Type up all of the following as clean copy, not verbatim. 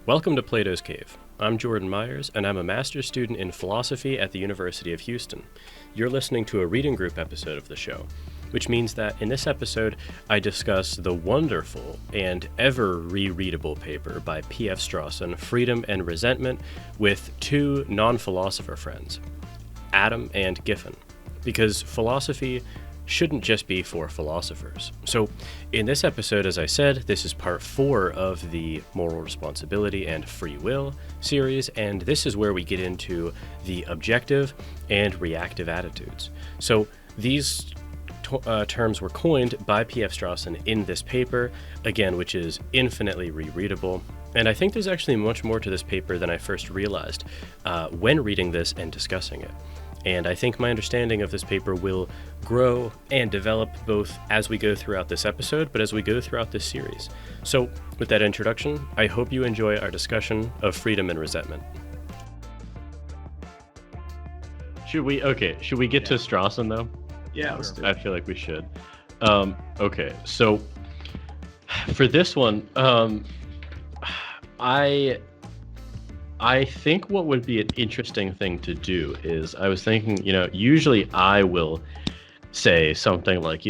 Welcome to Plato's Cave. I'm Jordan Myers, and I'm a master's student in philosophy at the University of Houston. You're listening to a reading group episode of the show, which means that in this episode, I discuss the wonderful and ever rereadable paper by PF Strawson, Freedom and Resentment, with two non-philosopher friends, Adam and Giffen, because philosophy shouldn't just be for philosophers. So in this episode, as I said, this is part 4 of the Moral Responsibility and Free Will series, and this is where we get into the objective and reactive attitudes. So these terms were coined by PF Strawson in this paper, again, which is infinitely rereadable. And I think there's actually much more to this paper than I first realized when reading this and discussing it. And I think my understanding of this paper will grow and develop both as we go throughout this episode, but as we go throughout this series. So with that introduction, I hope you enjoy our discussion of freedom and resentment. Should we get to Strawson though? Yeah, let's do it. I feel like we should. Okay, so for this one, I think what would be an interesting thing to do is, I was thinking, usually I will say something like,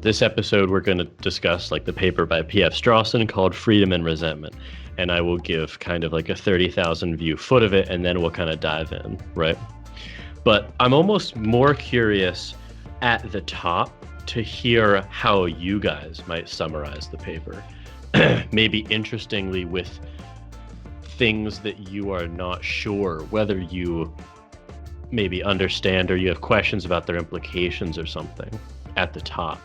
this episode we're going to discuss like the paper by PF Strawson called Freedom and Resentment. And I will give kind of like a 30,000 view foot of it, and then we'll kind of dive in, right? But I'm almost more curious at the top to hear how you guys might summarize the paper. Maybe interestingly with things that you are not sure whether you maybe understand or you have questions about their implications or something at the top.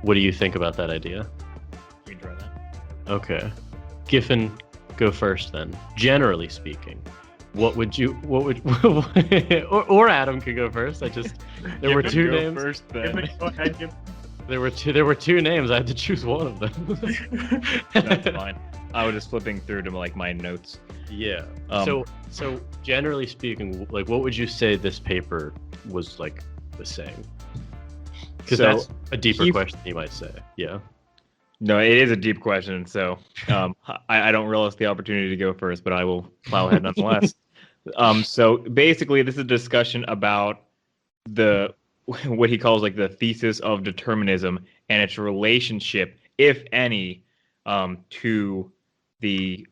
What do you think about that idea? We can try that. Okay. Giffen, go first then. Generally speaking, or Adam could go first. There were two names. First, then. There were two names. I had to choose one of them. That's fine. I was just flipping through to like my notes. Yeah. So generally speaking, like, what would you say this paper was saying? Because that's a deeper question you might say. Yeah. No, it is a deep question. So I don't relish the opportunity to go first, but I will plow ahead nonetheless. So basically, this is a discussion about what he calls like the thesis of determinism and its relationship, if any, to the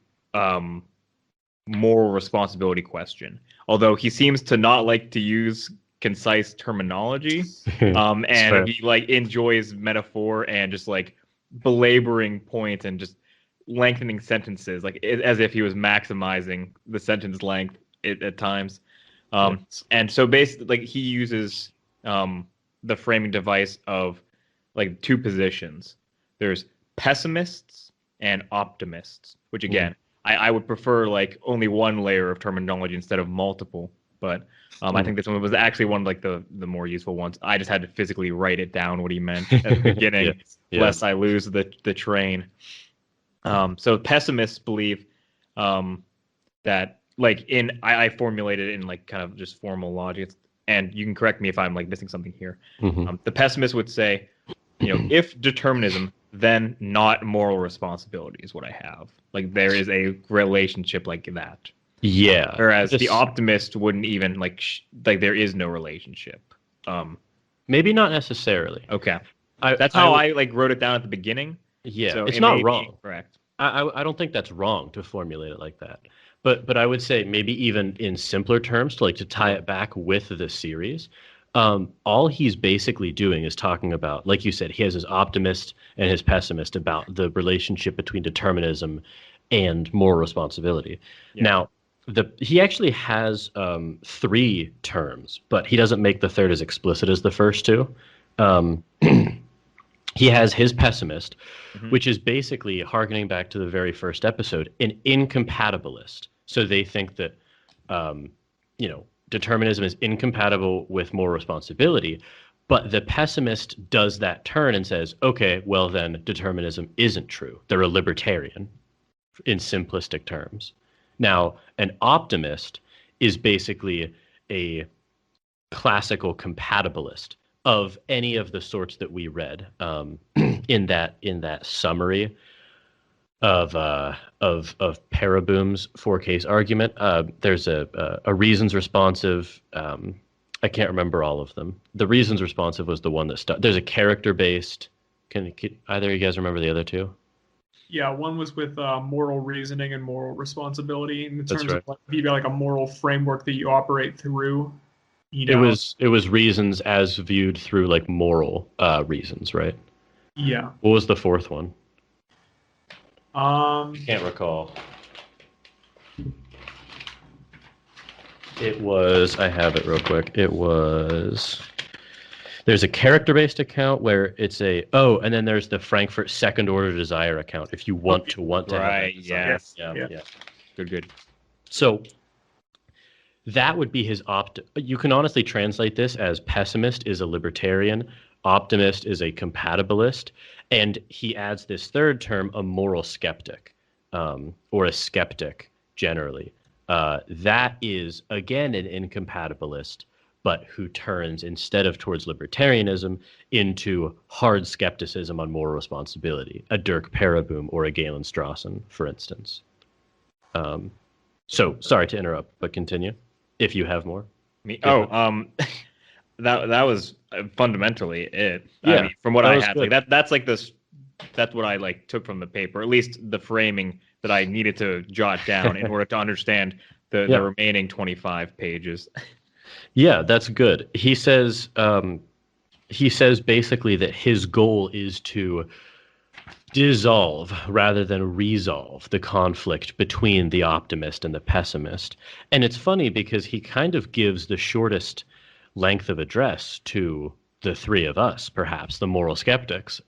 moral responsibility question. Although he seems to not like to use concise terminology, and he like enjoys metaphor and just like belaboring points and just lengthening sentences, like as if he was maximizing the sentence length at times. And so basically, like, he uses the framing device of like two positions. There's pessimists and optimists, which again, I would prefer like only one layer of terminology instead of multiple. But I think this one was actually one of like the more useful ones. I just had to physically write it down what he meant at the beginning, lest I lose the train. So pessimists believe that like I formulated it in like kind of just formal logic, and you can correct me if I'm like missing something here. The pessimist would say, if determinism, then not moral responsibility is what I have. Like there is a relationship like that. Yeah. Whereas the optimist wouldn't even like there is no relationship. Maybe not necessarily. Okay. That's how I like wrote it down at the beginning. Yeah. So it's not wrong. Correct. I don't think that's wrong to formulate it like that. But I would say maybe even in simpler terms to tie it back with the series. All he's basically doing is talking about, like you said, he has his optimist and his pessimist about the relationship between determinism and moral responsibility. Yeah. Now, he actually has 3 terms, but he doesn't make the third as explicit as the first two. He has his pessimist, which is basically, harkening back to the very first episode, an incompatibilist. So they think that, determinism is incompatible with moral responsibility, but the pessimist does that turn and says, okay, well then determinism isn't true. They're a libertarian in simplistic terms. Now, an optimist is basically a classical compatibilist of any of the sorts that we read in that summary. of Paraboom's four-case argument. There's a reasons responsive. I can't remember all of them. The reasons responsive was the one that stuck. There's a character based. Can either of you guys remember the other two? Yeah, one was with moral reasoning and moral responsibility in terms right. of like, you got like a moral framework that you operate through. You It know? was reasons as viewed through like moral reasons, right? Yeah. What was the fourth one? Can't recall. It was, I have it real quick. It was, there's a character-based account where it's and then there's the Frankfurt second-order desire account. If you want to have that desire. Yes. Yeah. Good. So that would be his you can honestly translate this as pessimist is a libertarian, optimist is a compatibilist, and he adds this third term, a moral skeptic, or a skeptic generally. That is, again, an incompatibilist, but who turns, instead of towards libertarianism, into hard skepticism on moral responsibility, a Dirk Paraboom or a Galen Strawson, for instance. So, sorry to interrupt, but continue, if you have more. That was fundamentally it. Yeah, I mean, from what I had, good. like that's like this. That's what I like took from the paper, at least the framing that I needed to jot down in order to understand the remaining 25 pages. Yeah, that's good. He says basically that his goal is to dissolve rather than resolve the conflict between the optimist and the pessimist. And it's funny because he kind of gives the shortest length of address to the three of us, perhaps the moral skeptics,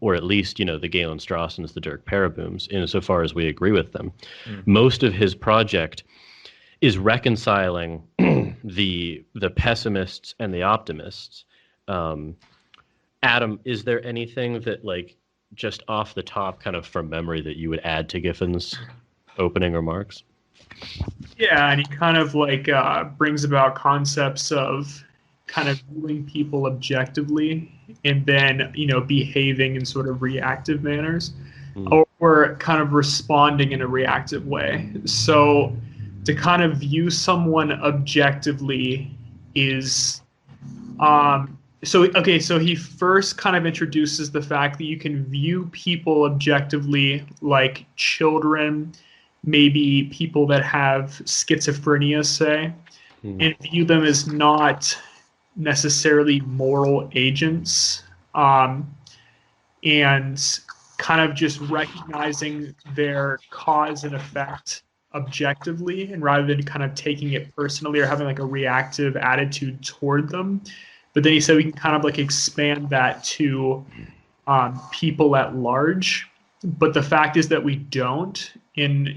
or at least, the Galen Strawsons, the Dirk Parabooms, insofar as we agree with them. Most of his project is reconciling the pessimists and the optimists. Adam, is there anything that, like, just off the top, kind of from memory, that you would add to Giffen's opening remarks? Yeah, and he kind of like brings about concepts of kind of viewing people objectively and then, behaving in sort of reactive manners or kind of responding in a reactive way. So to kind of view someone objectively is so he first kind of introduces the fact that you can view people objectively, like children, maybe people that have schizophrenia, say, and view them as not necessarily moral agents, and kind of just recognizing their cause and effect objectively, and rather than kind of taking it personally or having like a reactive attitude toward them. But then he said we can kind of like expand that to people at large. But the fact is that we don't in,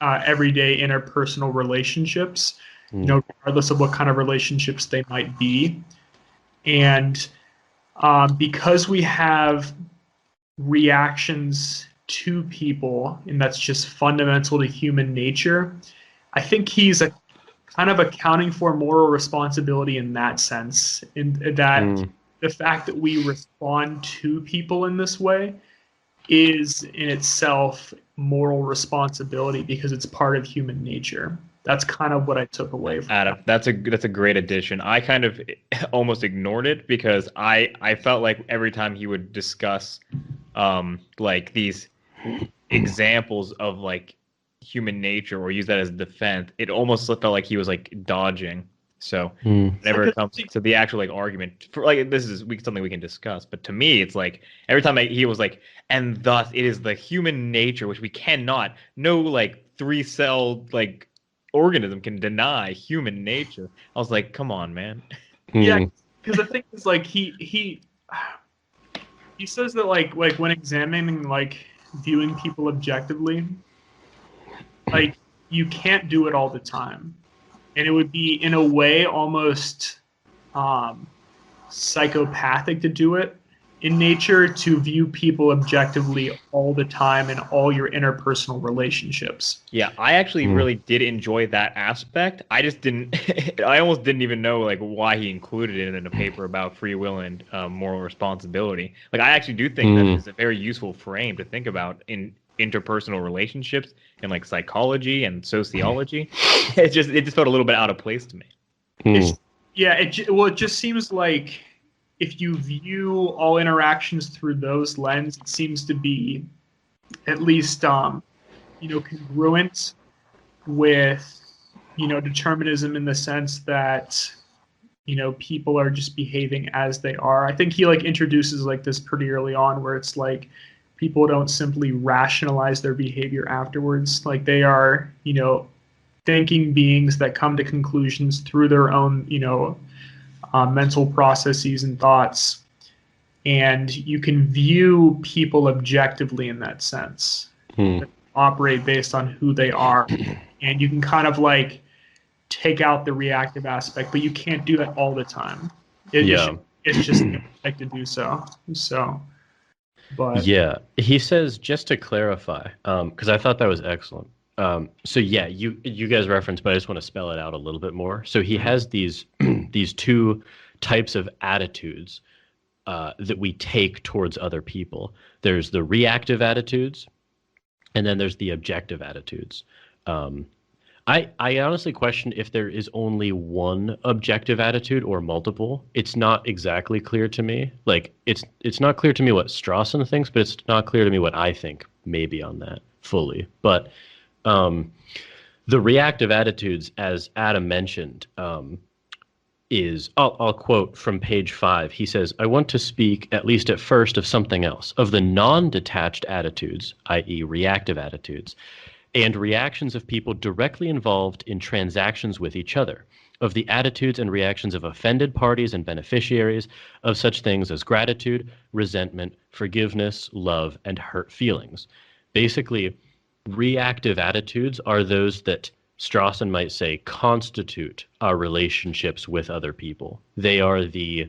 everyday interpersonal relationships, regardless of what kind of relationships they might be. And because we have reactions to people, and that's just fundamental to human nature, I think he's kind of accounting for moral responsibility in that sense, in that the fact that we respond to people in this way is in itself moral responsibility because it's part of human nature. That's kind of what I took away from Adam, that's a great addition. I kind of almost ignored it because I felt like every time he would discuss like these examples of like human nature or use that as defense, it almost felt like he was like dodging. So whenever it comes to the actual like argument for like this is something we can discuss, but to me it's like every time he was like, and thus it is the human nature which we cannot, no like 3-celled like organism can deny human nature. I was like, come on, man. Yeah, because the thing is like he says that like when examining like viewing people objectively, like you can't do it all the time. And it would be, in a way, almost psychopathic to do it in nature, to view people objectively all the time in all your interpersonal relationships. Yeah, I actually really did enjoy that aspect. I just didn't, I almost didn't even know like why he included it in a paper about free will and moral responsibility. Like I actually do think that is a very useful frame to think about in interpersonal relationships and like psychology and sociology. It just felt a little bit out of place to me. It just seems like if you view all interactions through those lenses, it seems to be at least congruent with determinism in the sense that people are just behaving as they are. I think he like introduces like this pretty early on where it's like people don't simply rationalize their behavior afterwards. Like they are, thinking beings that come to conclusions through their own, mental processes and thoughts. And you can view people objectively in that sense. Operate based on who they are. And you can kind of like take out the reactive aspect, but you can't do that all the time. It's just like to do so. But yeah, he says, just to clarify, because I thought that was excellent. So yeah, you guys referenced, but I just want to spell it out a little bit more. So he has these these two types of attitudes that we take towards other people. There's the reactive attitudes, and then there's the objective attitudes. I honestly question if there is only one objective attitude or multiple. It's not exactly clear to me. Like it's not clear to me what Strawson thinks, but it's not clear to me what I think maybe on that fully. But the reactive attitudes, as Adam mentioned, is I'll quote from page 5. He says, "I want to speak at least at first of something else, of the non-detached attitudes, i.e. reactive attitudes, and reactions of people directly involved in transactions with each other, of the attitudes and reactions of offended parties and beneficiaries, of such things as gratitude, resentment, forgiveness, love, and hurt feelings." Basically, reactive attitudes are those that Strawson might say constitute our relationships with other people. They are the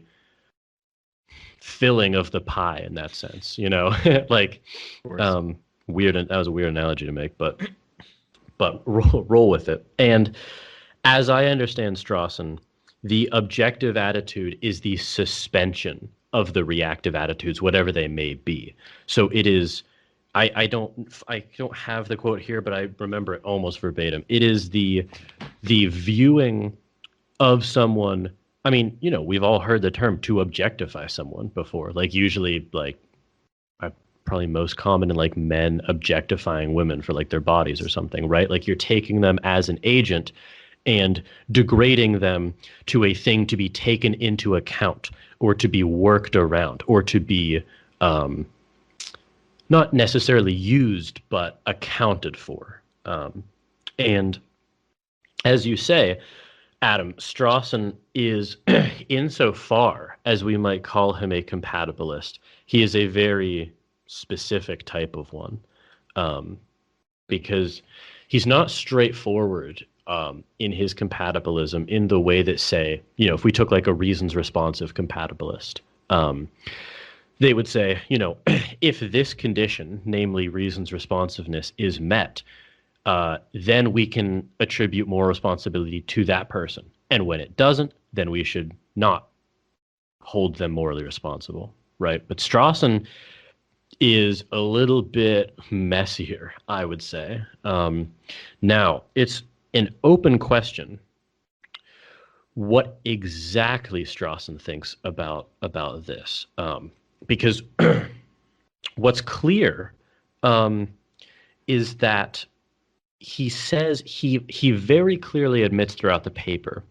filling of the pie in that sense, like weird. That was a weird analogy to make, but roll with it. And as I understand Strawson, the objective attitude is the suspension of the reactive attitudes, whatever they may be. So it is. I don't have the quote here, but I remember it almost verbatim. It is the viewing of someone. I mean, we've all heard the term to objectify someone before. Like usually, like probably most common in like men objectifying women for like their bodies or something, right? Like you're taking them as an agent and degrading them to a thing to be taken into account or to be worked around or to be not necessarily used, but accounted for. And as you say, Adam, Strawson is, insofar as we might call him a compatibilist, he is a very specific type of one, because he's not straightforward in his compatibilism in the way that, say, if we took like a reasons responsive compatibilist, they would say, if this condition, namely reasons responsiveness, is met, then we can attribute more responsibility to that person. And when it doesn't, then we should not hold them morally responsible, right? But Strawson is a little bit messier, I would say. Now, it's an open question what exactly Strawson thinks about this. Because what's clear is that he says he very clearly admits throughout the paper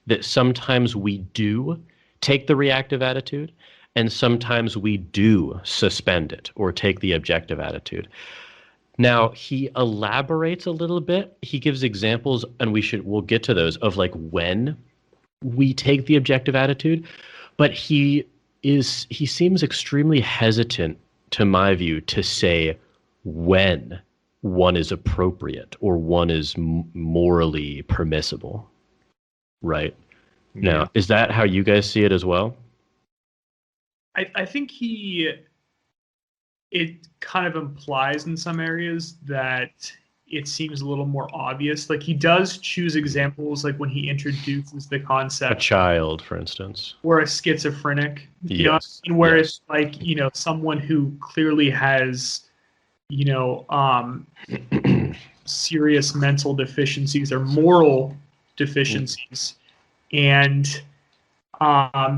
that sometimes we do take the reactive attitude and sometimes we do suspend it or take the objective attitude. Now, he elaborates a little bit. He gives examples, and we'll get to those, of like when we take the objective attitude, but he seems extremely hesitant, to my view, to say when one is appropriate or one is morally permissible, right? Yeah. Now, is that how you guys see it as well? I think it kind of implies in some areas that it seems a little more obvious. Like he does choose examples, like when he introduces the concept. A child, for instance. Or a schizophrenic. Yes. Where it's like, someone who clearly has you know, serious mental deficiencies or moral deficiencies, and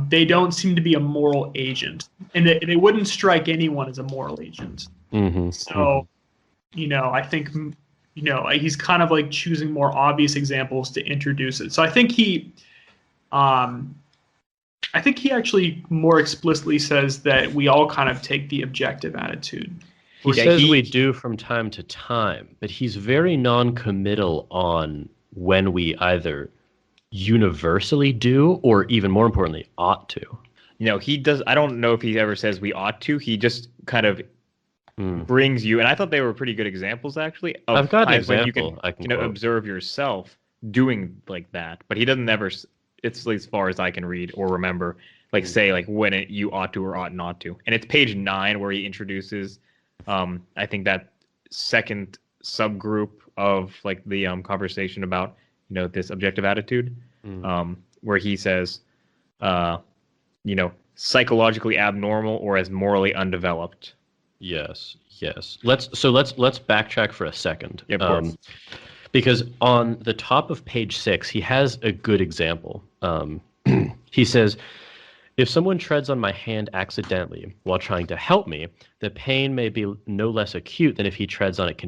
they don't seem to be a moral agent, and they wouldn't strike anyone as a moral agent. So, you know, I think, you know, he's kind of like choosing more obvious examples to introduce it. So I think he actually more explicitly says that we all kind of take the objective attitude. He says we do from time to time, but he's very non-committal on when we either universally do or, even more importantly, ought to. You know, he does. I don't know if he ever says we ought to. He just kind of brings you, and I thought they were pretty good examples, actually. Of I've got an times when example. you can observe yourself doing like that, but he doesn't ever. It's as far as I can read or remember, like say like when you ought to or ought not to. And it's page 9 where he introduces, I think that second subgroup of like the conversation about, you know, this objective attitude, where he says, you know, psychologically abnormal or as morally undeveloped. Yes. Let's backtrack for a second. Yeah, of course. Because on the top of page 6, he has a good example. He says, if someone treads on my hand accidentally while trying to help me, the pain may be no less acute than if he treads on it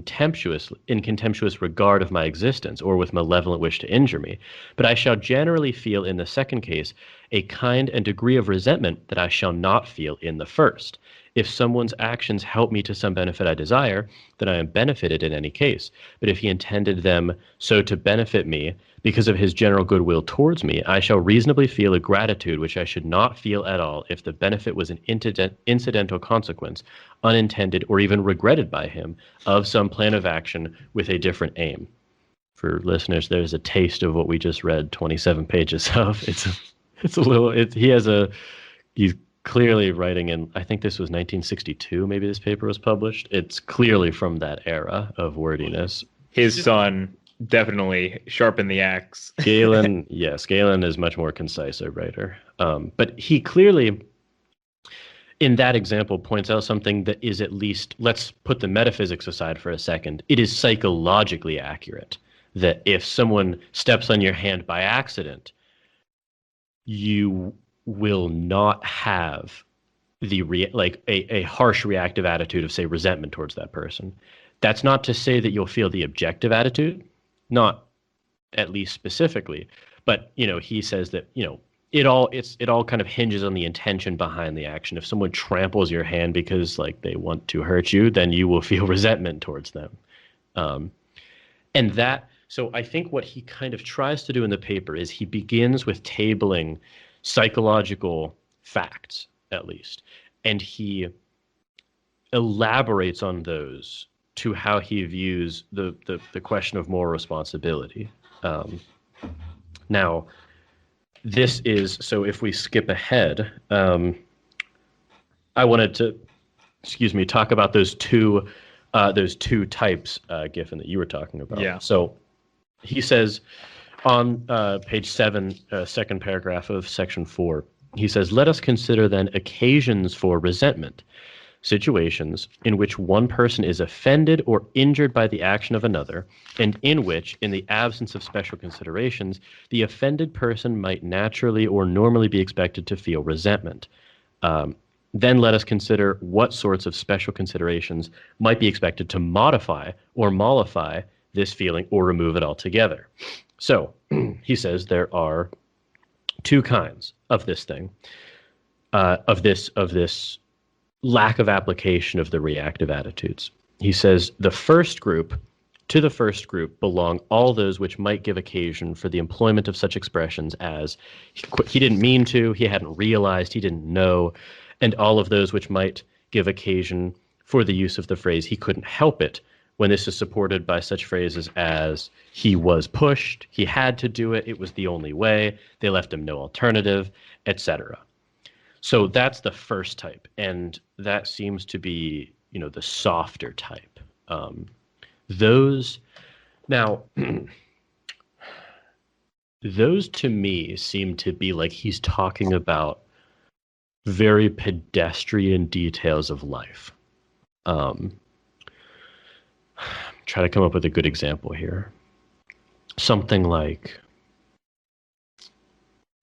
in contemptuous regard of my existence or with malevolent wish to injure me. But I shall generally feel in the second case a kind and degree of resentment that I shall not feel in the first. If someone's actions help me to some benefit I desire, then I am benefited in any case. But if he intended them so to benefit me because of his general goodwill towards me, I shall reasonably feel a gratitude which I should not feel at all if the benefit was an incidental consequence, unintended or even regretted by him, of some plan of action with a different aim. For listeners, there's a taste of what we just read 27 pages of. He's clearly writing in, I think this was 1962, maybe this paper was published. It's clearly from that era of wordiness. His son definitely sharpened the axe. Galen is much more concise a writer. But he clearly, in that example, points out something that is, at least, let's put the metaphysics aside for a second, it is psychologically accurate that if someone steps on your hand by accident, you will not have a harsh reactive attitude of, say, resentment towards that person. That's not to say that you'll feel the objective attitude, not at least specifically, but, you know, he says that, you know, it all kind of hinges on the intention behind the action. If someone tramples your hand because like they want to hurt you, then you will feel resentment towards them. So I think what he kind of tries to do in the paper is he begins with tabling psychological facts, at least, and he elaborates on those to how he views the question of moral responsibility. Now, this is, so if we skip ahead, I wanted to, talk about those two types, Giffen, that you were talking about. Yeah. So he says on page 7, second paragraph of section 4, he says, let us consider then occasions for resentment, situations in which one person is offended or injured by the action of another, and in which, in the absence of special considerations, the offended person might naturally or normally be expected to feel resentment. Then let us consider what sorts of special considerations might be expected to modify or mollify this feeling or remove it altogether. So he says there are two kinds of this thing, of this lack of application of the reactive attitudes. He says to the first group belong all those which might give occasion for the employment of such expressions as he didn't mean to, he hadn't realized, he didn't know, and all of those which might give occasion for the use of the phrase he couldn't help it, when this is supported by such phrases as he was pushed, he had to do it, it was the only way, they left him no alternative, etc. So that's the first type, and that seems to be, you know, the softer type. Those to me seem to be like he's talking about very pedestrian details of life. try to come up with a good example here. Something like,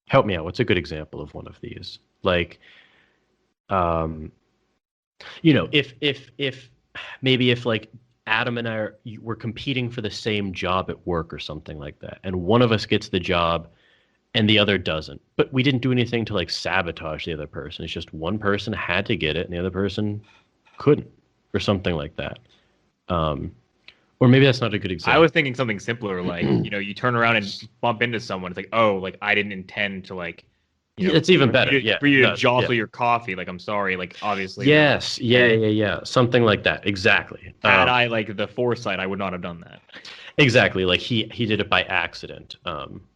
help me out. What's a good example of one of these? Like, if maybe if like Adam and I were competing for the same job at work or something like that, and one of us gets the job and the other doesn't, but we didn't do anything to like sabotage the other person. It's just one person had to get it and the other person couldn't, or something like that. Or maybe that's not a good example. I was thinking something simpler, like, you turn around and bump into someone. It's like, oh, like I didn't intend to like, it's even better. For you to jostle your coffee. Like, I'm sorry. Like, obviously. Yes. Yeah. Something like that. Exactly. Had I like the foresight, I would not have done that. Exactly. Like he did it by accident.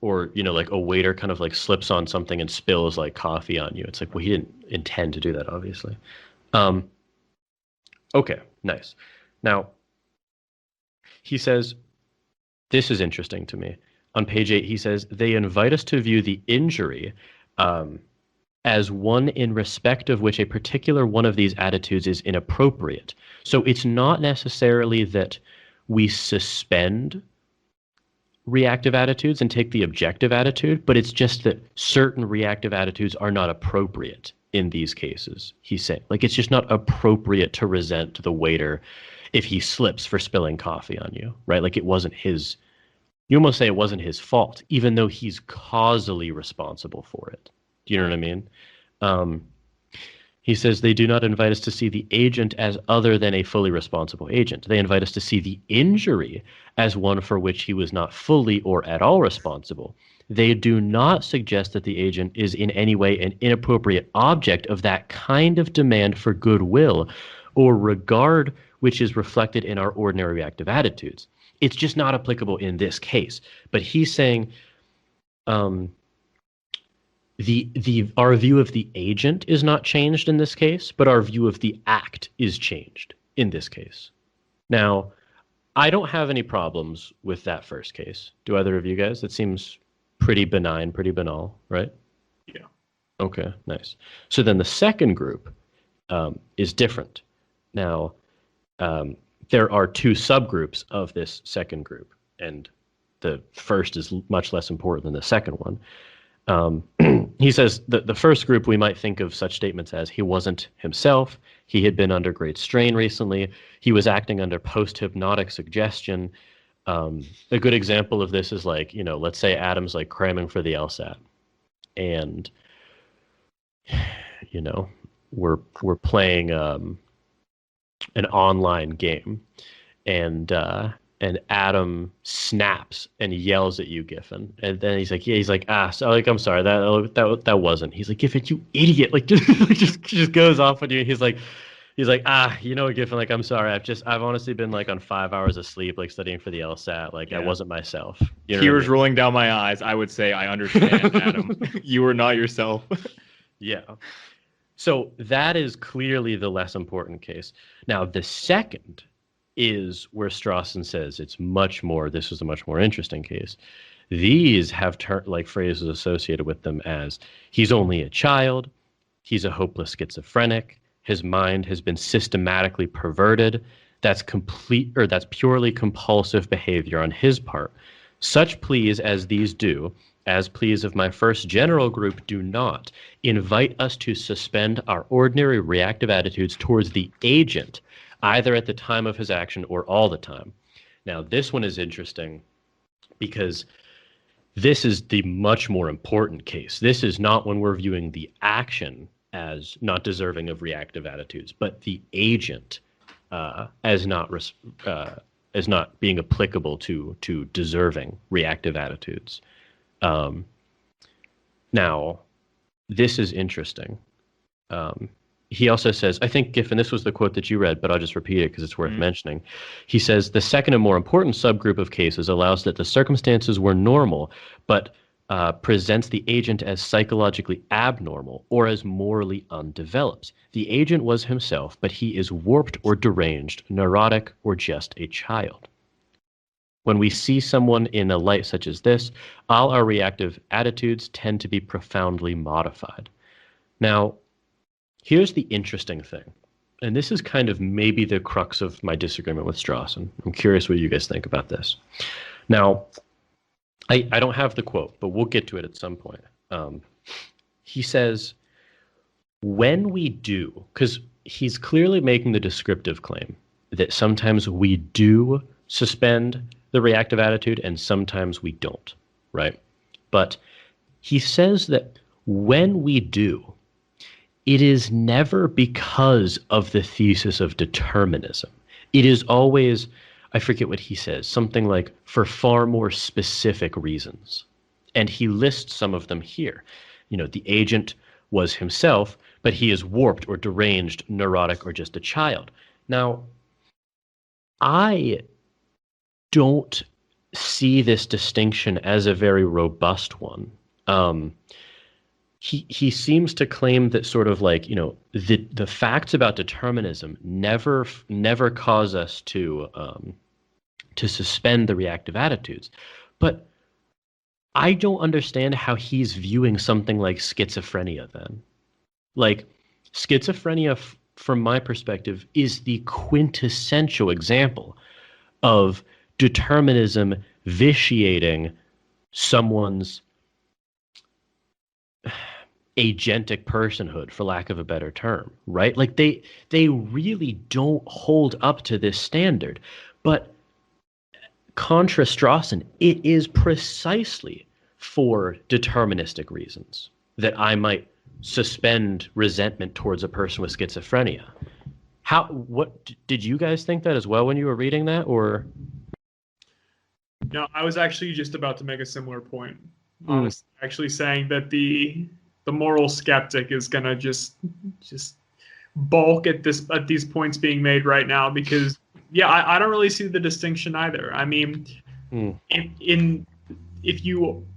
Or, like a waiter kind of like slips on something and spills like coffee on you. It's like, well, he didn't intend to do that, obviously. Okay, nice. Now, he says, this is interesting to me. On page 8, he says, they invite us to view the injury as one in respect of which a particular one of these attitudes is inappropriate. So it's not necessarily that we suspend reactive attitudes and take the objective attitude, but it's just that certain reactive attitudes are not appropriate in these cases, he's saying. Like, it's just not appropriate to resent the waiter if he slips for spilling coffee on you, right? Like, it wasn't his, you almost say it wasn't his fault, even though he's causally responsible for it. Do you know what I mean? He says they do not invite us to see the agent as other than a fully responsible agent. They invite us to see the injury as one for which he was not fully or at all responsible. They do not suggest that the agent is in any way an inappropriate object of that kind of demand for goodwill or regard which is reflected in our ordinary reactive attitudes. It's just not applicable in this case. But he's saying our view of the agent is not changed in this case, but our view of the act is changed in this case. Now, I don't have any problems with that first case. Do either of you guys? That seems pretty benign, pretty banal, right? Yeah. Okay, nice. So then the second group is different. Now, there are two subgroups of this second group, and the first is much less important than the second one. He says that the first group, we might think of such statements as he wasn't himself, he had been under great strain recently, he was acting under post-hypnotic suggestion. A good example of this is like, let's say Adam's like cramming for the LSAT, and we're playing an online game, and Adam snaps and yells at you, Giffen, and then he's like, I'm sorry, that wasn't. He's like, Giffen, you idiot! Like, just goes off on you. He's like, Giffen, like, I'm sorry, I've honestly been like on 5 hours of sleep, like studying for the LSAT, like I wasn't myself. Tears rolling down my eyes. I would say, I understand, Adam. You were not yourself. Yeah. So that is clearly the less important case. Now, the second is where Strawson says this is a much more interesting case. These have phrases associated with them as, he's only a child, he's a hopeless schizophrenic, his mind has been systematically perverted, that's purely compulsive behavior on his part. Such pleas as these do, as pleas of my first general group do not, invite us to suspend our ordinary reactive attitudes towards the agent, either at the time of his action or all the time. Now, this one is interesting because this is the much more important case. This is not when we're viewing the action as not deserving of reactive attitudes, but the agent as not being applicable to deserving reactive attitudes. Now, this is interesting. He also says, I think, Giffen, this was the quote that you read, but I'll just repeat it because it's worth mentioning. He says, the second and more important subgroup of cases allows that the circumstances were normal, but presents the agent as psychologically abnormal or as morally undeveloped. The agent was himself, but he is warped or deranged, neurotic, or just a child. When we see someone in a light such as this, all our reactive attitudes tend to be profoundly modified. Now, here's the interesting thing. and this is kind of maybe the crux of my disagreement with Strawson. I'm curious what you guys think about this. Now, I don't have the quote, but we'll get to it at some point. He says, when we do, because he's clearly making the descriptive claim that sometimes we do suspend the reactive attitude and sometimes we don't, right? But he says that when we do, it is never because of the thesis of determinism. It is always, I forget what he says, something like for far more specific reasons. And he lists some of them here. You know, the agent was himself, but he is warped or deranged, neurotic, or just a child. Now, I don't see this distinction as a very robust one. He seems to claim that sort of like, you know, the facts about determinism never cause us to suspend the reactive attitudes. But I don't understand how he's viewing something like schizophrenia then. Like, schizophrenia, from my perspective, is the quintessential example of determinism vitiating someone's agentic personhood, for lack of a better term, right? Like they really don't hold up to this standard. But contra Strawson, it is precisely for deterministic reasons that I might suspend resentment towards a person with schizophrenia. What did you guys think that as well when you were reading that, or? No, I was actually just about to make a similar point. I was actually saying that the moral skeptic is gonna just balk at these points being made right now, because I don't really see the distinction either. I mean, if you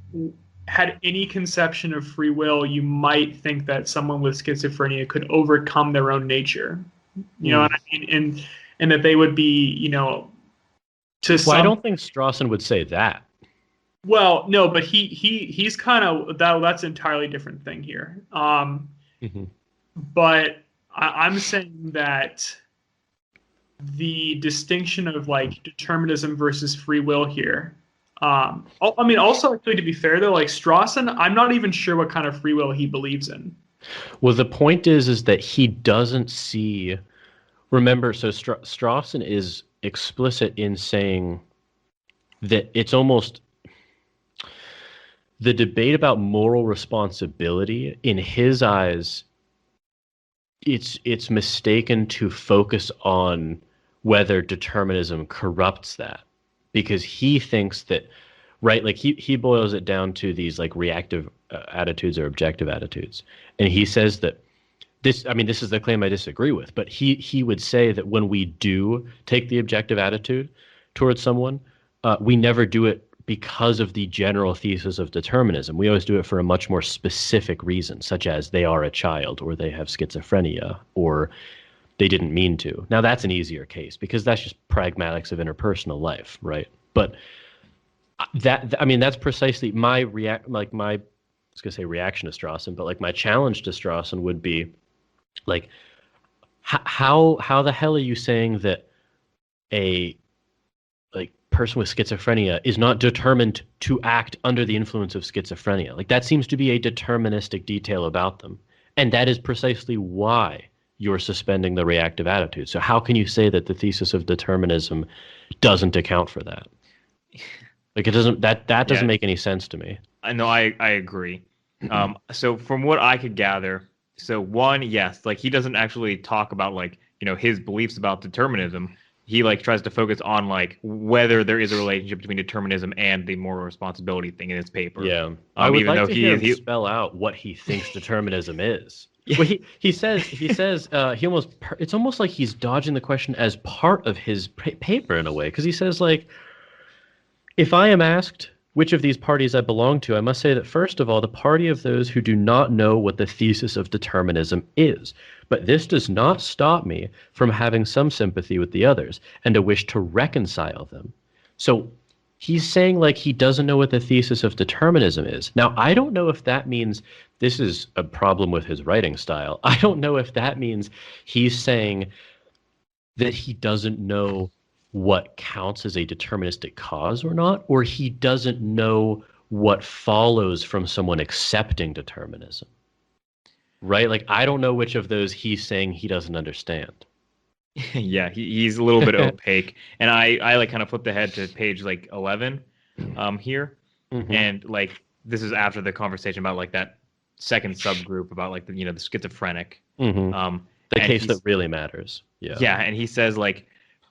had any conception of free will, you might think that someone with schizophrenia could overcome their own nature. You know what I mean? And that they would be, you know, I don't think Strawson would say that. Well, no, but he's kind of that's an entirely different thing here. But I'm saying that the distinction of like determinism versus free will here. I mean, also actually, to be fair though, like Strawson, I'm not even sure what kind of free will he believes in. Well, the point is that he doesn't see. Remember, so Strawson is explicit in saying that it's almost the debate about moral responsibility, in his eyes, it's mistaken to focus on whether determinism corrupts that, because he thinks that, right, like he boils it down to these like reactive attitudes or objective attitudes, and he says that this is the claim I disagree with, but he would say that when we do take the objective attitude towards someone, we never do it because of the general thesis of determinism. We always do it for a much more specific reason, such as they are a child, or they have schizophrenia, or they didn't mean to. Now that's an easier case because that's just pragmatics of interpersonal life, right? But that's precisely my reaction to Strawson, but like my challenge to Strawson would be like, how the hell are you saying that a person with schizophrenia is not determined to act under the influence of schizophrenia? Like, that seems to be a deterministic detail about them, and that is precisely why you're suspending the reactive attitude. So how can you say that the thesis of determinism doesn't account for that? Like, it doesn't make any sense to me. I know, I agree. So from what I could gather, so one, yes, like he doesn't actually talk about like, you know, his beliefs about determinism. He like tries to focus on like whether there is a relationship between determinism and the moral responsibility thing in his paper. Yeah, I would like to hear him spell out what he thinks determinism is. Well, he says it's almost like he's dodging the question as part of his paper in a way, because he says like, if I am asked which of these parties I belong to, I must say that first of all, the party of those who do not know what the thesis of determinism is. But this does not stop me from having some sympathy with the others and a wish to reconcile them. So He's saying like he doesn't know what the thesis of determinism is. Now, I don't know if that means this is a problem with his writing style. I don't know if that means he's saying that he doesn't know what counts as a deterministic cause or not, or he doesn't know what follows from someone accepting determinism. Right? Like, I don't know which of those he's saying he doesn't understand. Yeah, he's a little bit opaque. And I like kind of flipped ahead to page like 11 here. Mm-hmm. And like this is after the conversation about like that second subgroup about like the the schizophrenic. Mm-hmm. The case that really matters. Yeah. Yeah, and he says like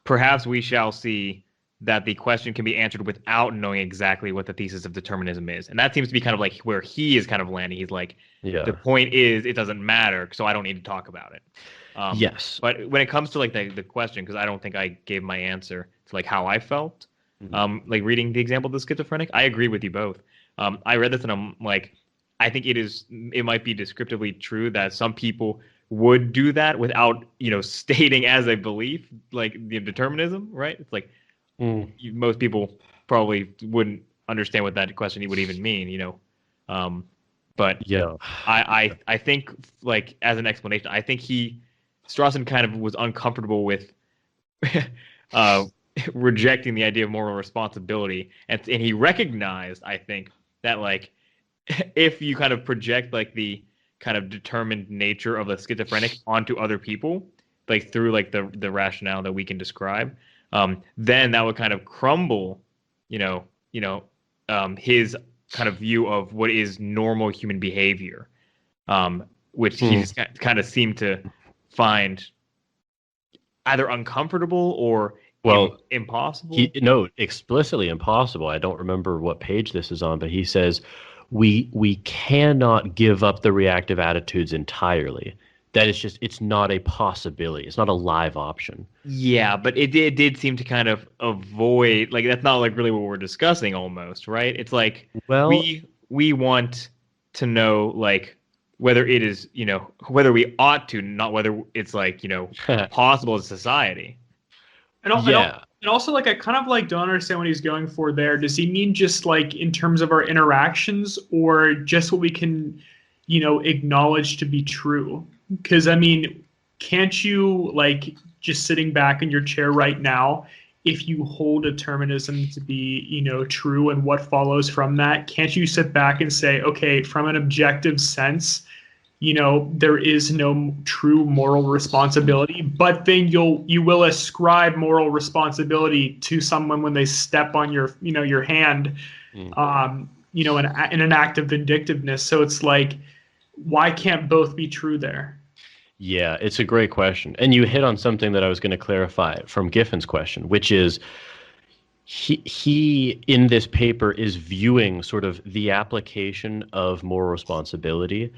perhaps we shall see that the question can be answered without knowing exactly what the thesis of determinism is. And that seems to be kind of like where he is kind of landing. He's like, the point is it doesn't matter, so I don't need to talk about it. Yes. But when it comes to like the question, because I don't think I gave my answer to like how I felt, like reading the example of the schizophrenic, I agree with you both. I read this and I'm like, I think it might be descriptively true that some people would do that without, stating as a belief, like the determinism, right? It's like most people probably wouldn't understand what that question would even mean, But yeah, I think like as an explanation, I think Strawson kind of was uncomfortable with rejecting the idea of moral responsibility, and he recognized, I think, that like if you kind of project like the kind of determined nature of the schizophrenic onto other people, like through like the rationale that we can describe, then that would kind of crumble, his kind of view of what is normal human behavior, which he just kind of seemed to find either uncomfortable or impossible. Explicitly impossible. I don't remember what page this is on, but he says we cannot give up the reactive attitudes entirely. That is just, it's not a possibility. It's not a live option. Yeah, but it did seem to kind of avoid, like, that's not like really what we're discussing almost, right? It's like, we want to know, like, whether it is, whether we ought to, not whether it's like, possible as society. And also, like, I kind of like don't understand what he's going for there. Does he mean just like in terms of our interactions, or just what we can, acknowledge to be true? Because I mean, can't you, like, just sitting back in your chair right now, if you hold determinism to be, true and what follows from that, can't you sit back and say, okay, from an objective sense, there is no true moral responsibility, but then you will ascribe moral responsibility to someone when they step on your, your hand, in an act of vindictiveness. So it's like, why can't both be true there? Yeah, it's a great question. And you hit on something that I was going to clarify from Giffen's question, which is he in this paper is viewing sort of the application of moral responsibility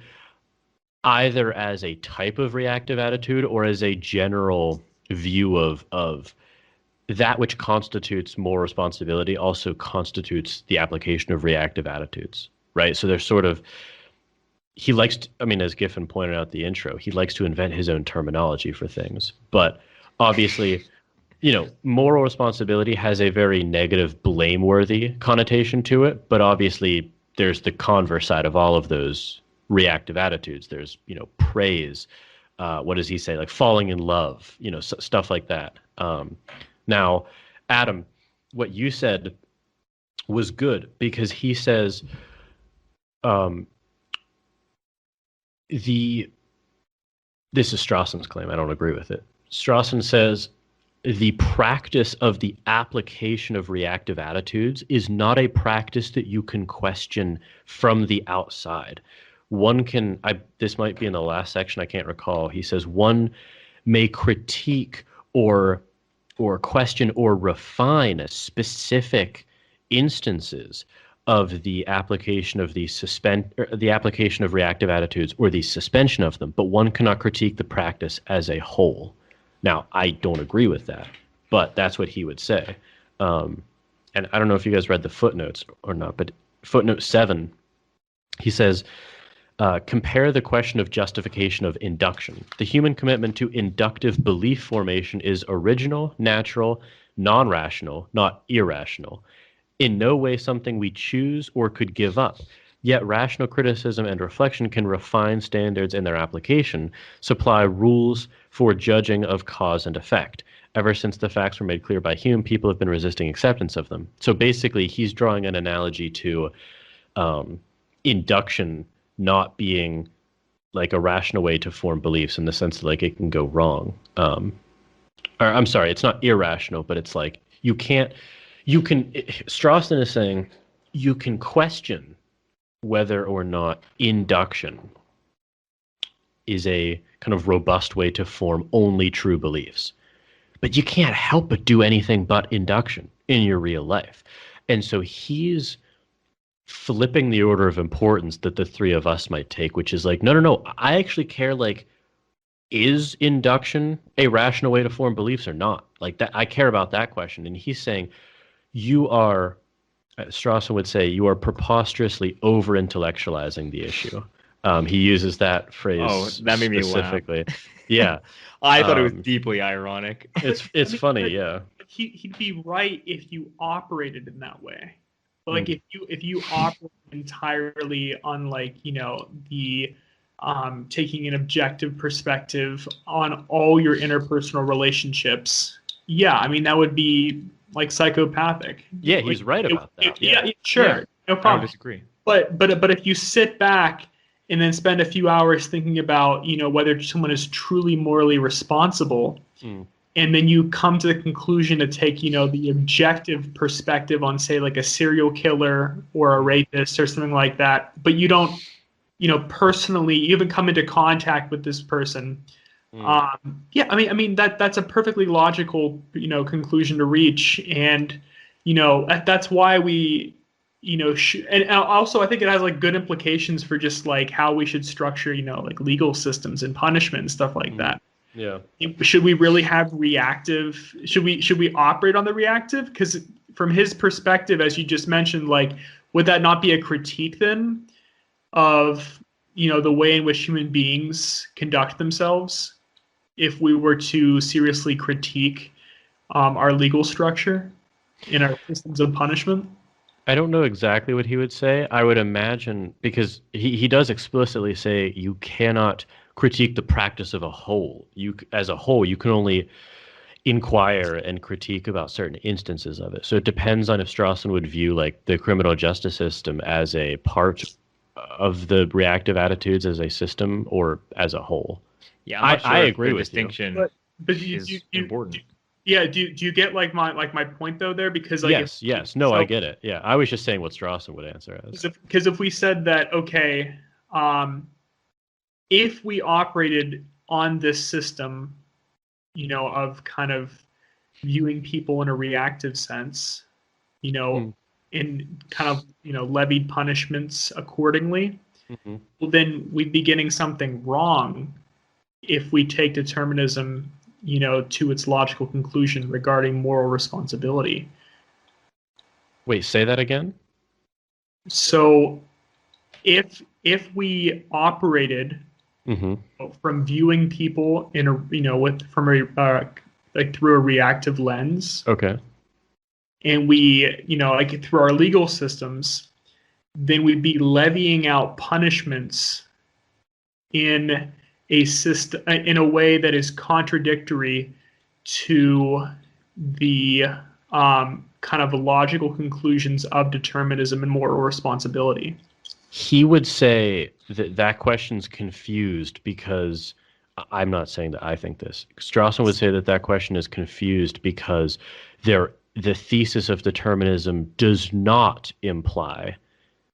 either as a type of reactive attitude or as a general view of that which constitutes moral responsibility also constitutes the application of reactive attitudes, right? So there's sort of, he likes to, I mean, as Giffen pointed out in the intro, he likes to invent his own terminology for things. But obviously, moral responsibility has a very negative, blameworthy connotation to it. But obviously, there's the converse side of all of those reactive attitudes. There's, praise. What does he say? Like falling in love, stuff like that. Now, Adam, what you said was good, because he says, this is Strawson's claim. I don't agree with it. Strawson says the practice of the application of reactive attitudes is not a practice that you can question from the outside. One can, this might be in the last section, I can't recall. He says one may critique or question or refine specific instances of the application of the application of reactive attitudes or the suspension of them, but one cannot critique the practice as a whole. Now, I don't agree with that, but that's what he would say. And I don't know if you guys read the footnotes or not, but footnote 7, he says, compare the question of justification of induction. The human commitment to inductive belief formation is original, natural, non-rational, not irrational. in no way something we choose or could give up. Yet rational criticism and reflection can refine standards in their application, supply rules for judging of cause and effect. Ever since the facts were made clear by Hume, people have been resisting acceptance of them. So basically, he's drawing an analogy to induction not being like a rational way to form beliefs, in the sense that like it can go wrong. Or I'm sorry, it's not irrational, but it's like Strawson is saying you can question whether or not induction is a kind of robust way to form only true beliefs. But you can't help but do anything but induction in your real life. And so he's flipping the order of importance that the three of us might take, which is like, no, I actually care, like, is induction a rational way to form beliefs or not? Like that, I care about that question. And he's saying you are, Strawson would say, you are preposterously over-intellectualizing the issue. He uses that phrase. Oh, that made me specifically. laugh. Yeah. I thought it was deeply ironic. It's funny, yeah. He'd be right if you operated in that way. But like if you operate entirely on, like, you know, the taking an objective perspective on all your interpersonal relationships, yeah, I mean that would be like psychopathic. Yeah, he's right about that. Yeah, sure, Yeah, no problem. I would disagree. But if you sit back and then spend a few hours thinking about, you know, whether someone is truly morally responsible, and then you come to the conclusion to take, you know, the objective perspective on, say, like a serial killer or a rapist or something like that, but you don't, you know, personally even come into contact with this person. Yeah, I mean that's a perfectly logical, you know, conclusion to reach, and you know that's why we, you know, and also I think it has like good implications for just like how we should structure, you know, like legal systems and punishment and stuff like that. Yeah. Should we really have reactive? Should we operate on the reactive? Because from his perspective, as you just mentioned, like, would that not be a critique then of, you know, the way in which human beings conduct themselves, if we were to seriously critique our legal structure in our systems of punishment? I don't know exactly what he would say. I would imagine, because he does explicitly say you cannot critique the practice of a whole. As a whole, you can only inquire and critique about certain instances of it. So it depends on if Strawson would view like the criminal justice system as a part of the reactive attitudes as a system or as a whole. Yeah, I'm not sure I if agree the with distinction But is important. Yeah, do you get like my point though there? Because like yes, no, I get it. Yeah, I was just saying what Strawson would answer as. Because if we said that, okay, if we operated on this system, you know, of kind of viewing people in a reactive sense, you know, in kind of, you know, levied punishments accordingly, well, then we'd be getting something wrong if we take determinism, you know, to its logical conclusion regarding moral responsibility. Wait, say that again? So if we operated from viewing people in a, you know, like through a reactive lens, okay, and we, you know, like through our legal systems, then we'd be levying out punishments in a system in a way that is contradictory to the kind of logical conclusions of determinism and moral responsibility. He would say that question's confused because I'm not saying that I think this. Strawson would say that question is confused because the thesis of determinism does not imply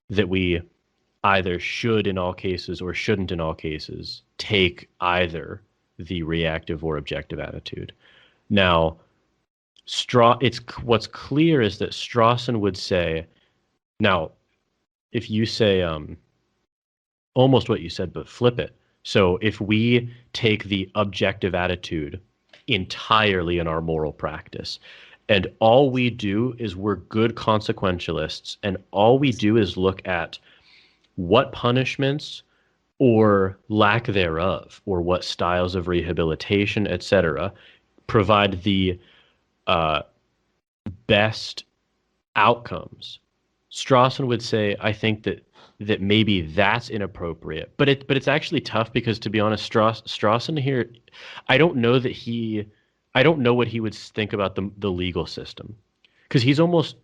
that we either should in all cases or shouldn't in all cases take either the reactive or objective attitude. Now, what's clear is that Strawson would say, now, if you say almost what you said, but flip it. So if we take the objective attitude entirely in our moral practice, and all we do is we're good consequentialists, and all we do is look at what punishments or lack thereof, or what styles of rehabilitation, etc., provide the best outcomes, Strawson would say, I think that maybe that's inappropriate. But it's actually tough because, to be honest, Strawson here, I don't know I don't know what he would think about the legal system, because he's almost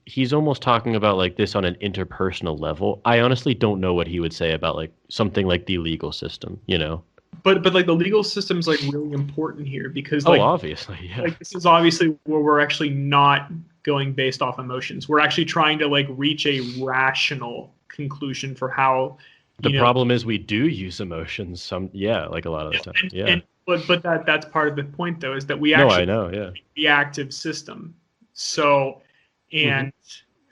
talking about like this on an interpersonal level. I honestly don't know what he would say about like something like the legal system, you know. But like the legal system's like really important here because Obviously, yeah. Like this is obviously where we're actually not going based off emotions. We're actually trying to like reach a rational conclusion for how the problem is we do use emotions like a lot of the time. But that's part of the point though, is that we actually reactive system. So and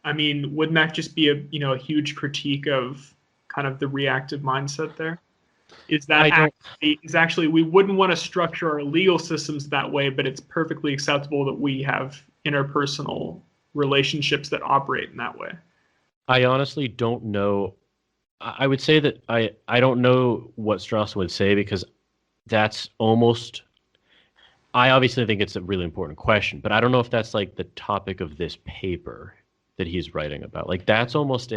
I mean, wouldn't that just be a huge critique of kind of the reactive mindset there? Is that actually we wouldn't want to structure our legal systems that way, but it's perfectly acceptable that we have interpersonal relationships that operate in that way. I honestly don't know. I would say that I don't know what Strawson would say, because that's almost, I obviously think it's a really important question, but I don't know if that's like the topic of this paper that he's writing about. Like that's almost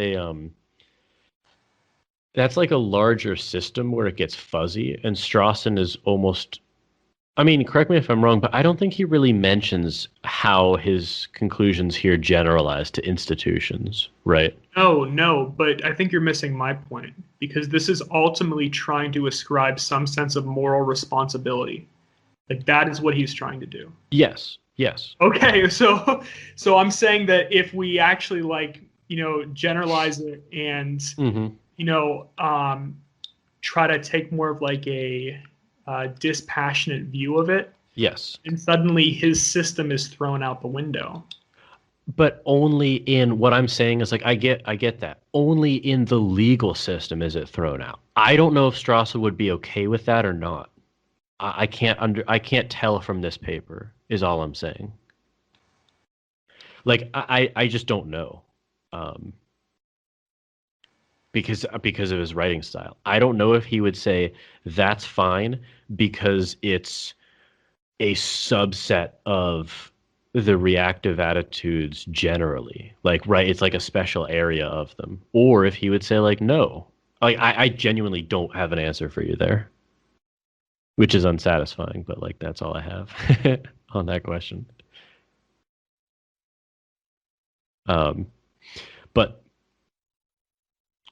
that's like a larger system where it gets fuzzy, and Strawson is almost, I mean, correct me if I'm wrong, but I don't think he really mentions how his conclusions here generalize to institutions, right? No, but I think you're missing my point, because this is ultimately trying to ascribe some sense of moral responsibility. Like that is what he's trying to do. Yes. Okay, so I'm saying that if we actually generalize it and try to take more of like a dispassionate view of it. Yes. And suddenly his system is thrown out the window. But only in, what I'm saying is like, I get that. Only in the legal system is it thrown out. I don't know if Strawson would be okay with that or not. I can't tell from this paper, is all I'm saying. Like, I just don't know. Because of his writing style. I don't know if he would say that's fine because it's a subset of the reactive attitudes generally. Like, right, it's like a special area of them. Or if he would say like, no. Like, I genuinely don't have an answer for you there. Which is unsatisfying, but like that's all I have on that question. But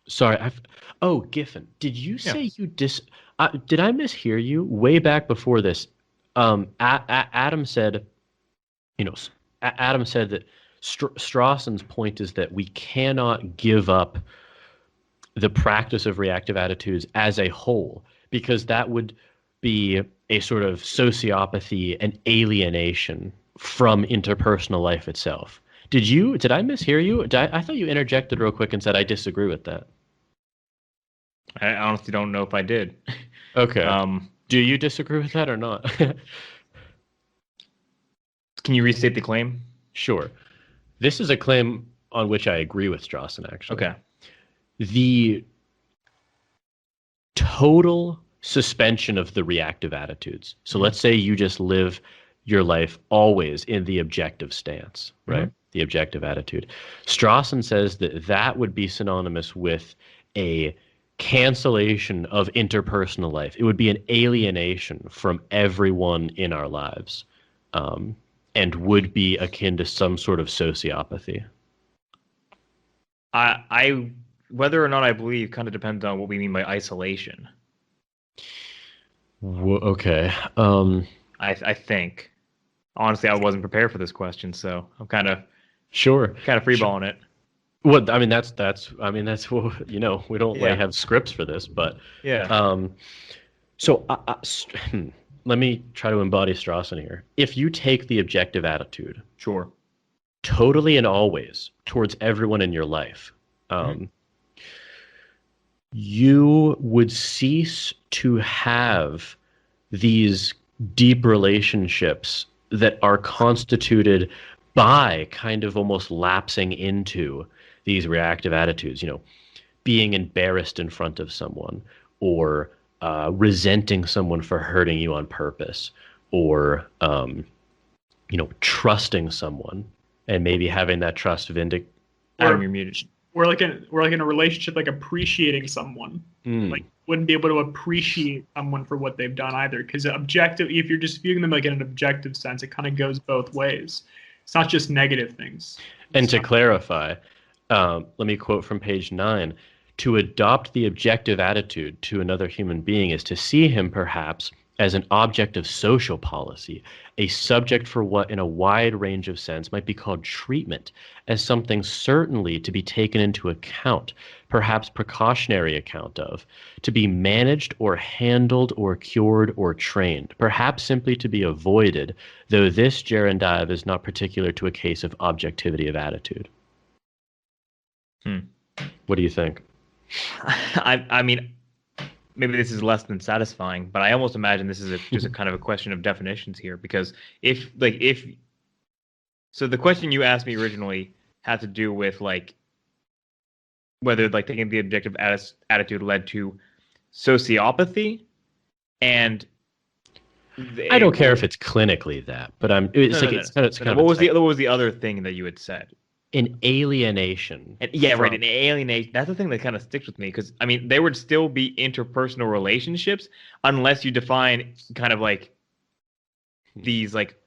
sorry, Giffen, did you say you did I mishear you way back before this? Adam said, Adam said that Strawson's point is that we cannot give up the practice of reactive attitudes as a whole, because that would be a sort of sociopathy and alienation from interpersonal life itself. Did I mishear you? I thought you interjected real quick and said I disagree with that. I honestly don't know if I did. Okay. Do you disagree with that or not? Can you restate the claim? Sure. This is a claim on which I agree with Strawson, actually. Okay. The total suspension of the reactive attitudes. So let's say you just live your life always in the objective stance, right? The objective attitude. Strawson says that would be synonymous with a cancellation of interpersonal life. It would be an alienation from everyone in our lives, and would be akin to some sort of sociopathy. I whether or not I believe kind of depends on what we mean by isolation. Okay. I think. Honestly, I wasn't prepared for this question, so I'm kind of freeballing it. Well, I mean that's what, we don't have scripts for this, but yeah. So let me try to embody Strawson here. If you take the objective attitude, sure, totally and always towards everyone in your life, you would cease to have these deep relationships that are constituted by kind of almost lapsing into these reactive attitudes, being embarrassed in front of someone, or resenting someone for hurting you on purpose, or trusting someone and maybe having that trust Adam, you're muted. We're like in a relationship, like appreciating someone. Like wouldn't be able to appreciate someone for what they've done either, because objective, if you're just viewing them like in an objective sense, it kind of goes both ways. It's not just negative things. And to clarify, let me quote from page 9. To adopt the objective attitude to another human being is to see him perhaps as an object of social policy, a subject for what in a wide range of sense might be called treatment, as something certainly to be taken into account, perhaps precautionary account of, to be managed or handled or cured or trained, perhaps simply to be avoided, though this gerundive is not particular to a case of objectivity of attitude. What do you think? I mean, maybe this is less than satisfying, but I almost imagine this is just a kind of a question of definitions here, because so the question you asked me originally had to do with like whether like taking the objective attitude led to sociopathy, and I don't care if it's clinically that, but what was the other thing that you had said? An alienation. An alienation. That's the thing that kind of sticks with me, because I mean, there would still be interpersonal relationships unless you define kind of like these like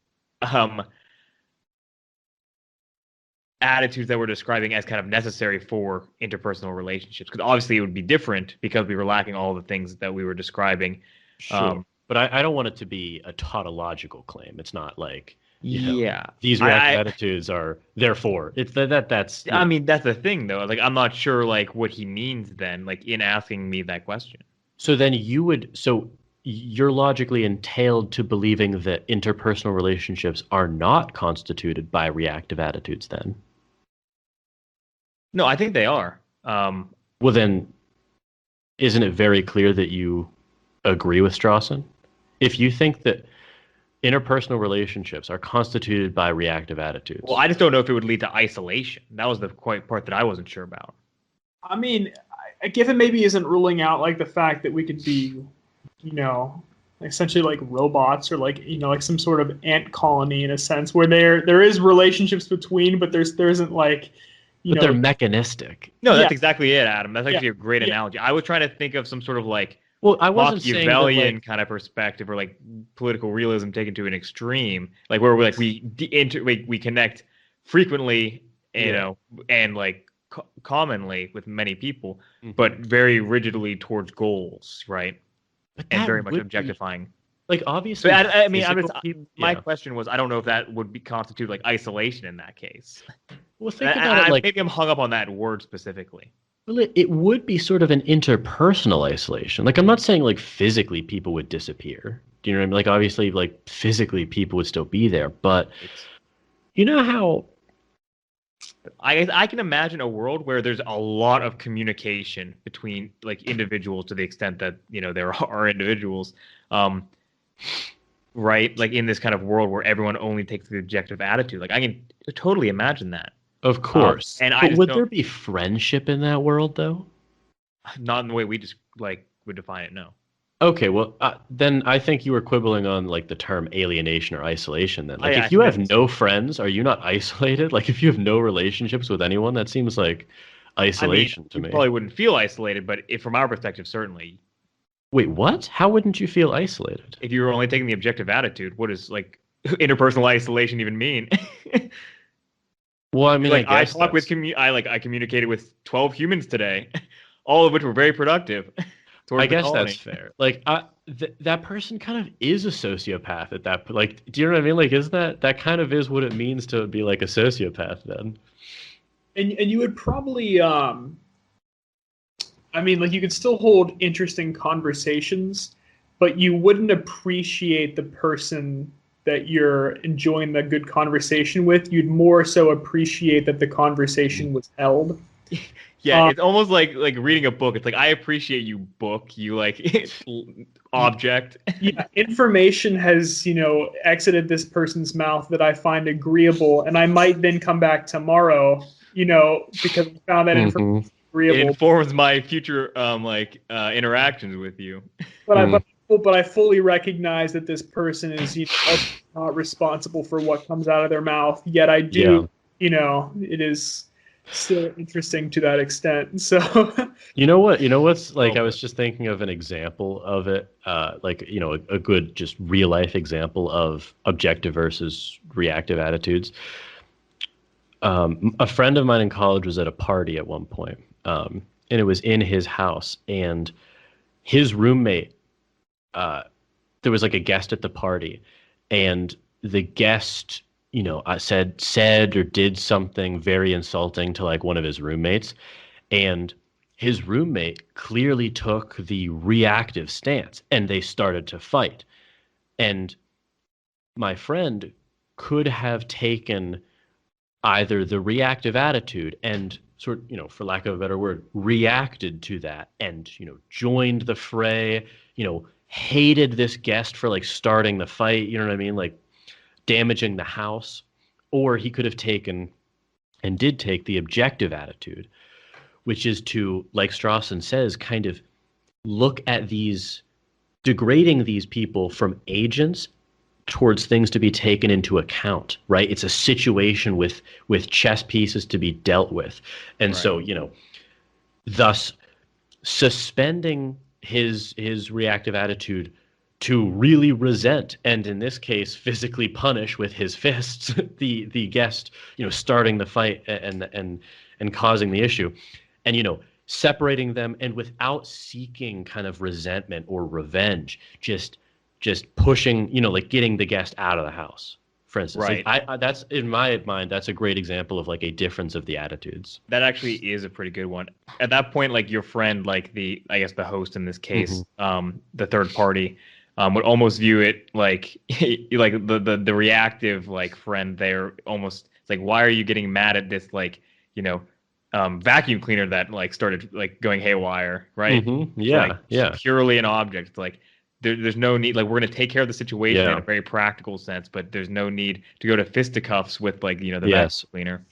attitudes that we're describing as kind of necessary for interpersonal relationships. Because obviously it would be different because we were lacking all the things that we were describing. Sure. But I don't want it to be a tautological claim. It's not like, these reactive attitudes are therefore. It's that's. I mean, that's the thing though. Like, I'm not sure like what he means then, like in asking me that question. So then you're logically entailed to believing that interpersonal relationships are not constituted by reactive attitudes then? No, I think they are. Well then, isn't it very clear that you agree with Strawson? If you think that interpersonal relationships are constituted by reactive attitudes. Well, I just don't know if it would lead to isolation. That was the part that I wasn't sure about. I mean, I guess it maybe isn't ruling out like the fact that we could be, essentially like robots, or like, like some sort of ant colony in a sense, where there is relationships between, but there isn't like, but they're mechanistic. No, that's exactly it, Adam. That's actually a great analogy. I was trying to think of some sort of like, I wasn't Machiavellian saying that, kind of perspective, or like political realism taken to an extreme, like where we connect frequently, and like commonly with many people, but very rigidly towards goals, right? And very much objectifying. Like obviously, but I mean, my question was, I don't know if that would be constitute like isolation in that case. Well, think about it. Maybe I'm hung up on that word specifically. Well, it would be sort of an interpersonal isolation. Like, I'm not saying like physically people would disappear. Do you know what I mean? Like, obviously, like physically people would still be there, but you know how I can imagine a world where there's a lot of communication between like individuals, to the extent that there are individuals, right? Like in this kind of world where everyone only takes the objective attitude. Like I can totally imagine that. Of course. But would there be friendship in that world, though? Not in the way we just like would define it. No. Okay, well, then I think you were quibbling on like the term alienation or isolation. Then, like, if if you have no friends, are you not isolated? Like, if you have no relationships with anyone, that seems like isolation to me. You probably wouldn't feel isolated, but from our perspective, certainly. Wait, what? How wouldn't you feel isolated? If you were only taking the objective attitude, what does like interpersonal isolation even mean? Well, I mean, like I communicated with 12 humans today, all of which were very productive. I guess that's fair. Like that person kind of is a sociopath at that. Like, do you know what I mean? Like, is that kind of is what it means to be like a sociopath then? And you would probably, I mean, like you could still hold interesting conversations, but you wouldn't appreciate the person that you're enjoying the good conversation with. You'd more so appreciate that the conversation was held. Yeah, it's almost like reading a book. It's like, I appreciate you, book. You like object. Yeah, information has exited this person's mouth that I find agreeable, and I might then come back tomorrow, because I found that information agreeable. It informs my future interactions with you. But I fully recognize that this person is not responsible for what comes out of their mouth. Yet I do, it is. still interesting to that extent. So You know what? You know what's like? Oh, I was just thinking of an example of it, like a good just real life example of objective versus reactive attitudes. A friend of mine in college was at a party at one point, and it was in his house, and his roommate. There was like a guest at the party, and the guest, said or did something very insulting to like one of his roommates, and his roommate clearly took the reactive stance and they started to fight. And my friend could have taken either the reactive attitude and sort of, for lack of a better word, reacted to that and, joined the fray, hated this guest for like starting the fight, you know what I mean? Like damaging the house. Or he could have taken and did take the objective attitude, which is to, like Strawson says, kind of look at degrading these people from agents towards things to be taken into account, right? It's a situation with chess pieces to be dealt with. And right. So, thus suspending his reactive attitude to really resent and in this case physically punish with his fists the guest, starting the fight and causing the issue, and separating them, and without seeking kind of resentment or revenge, just pushing, like getting the guest out of the house, for instance. Right. Like I that's in my mind, that's a great example of like a difference of the attitudes. That actually is a pretty good one. At that point, like your friend, like I guess the host in this case, the third party, would almost view it like like the reactive like friend there almost, it's like, why are you getting mad at this vacuum cleaner that like started like going haywire, right? Yeah, like, yeah. Purely an object. It's like there's no need, like we're going to take care of the situation Yeah. in a very practical sense, but there's no need to go to fisticuffs with like the Yes. vacuum cleaner.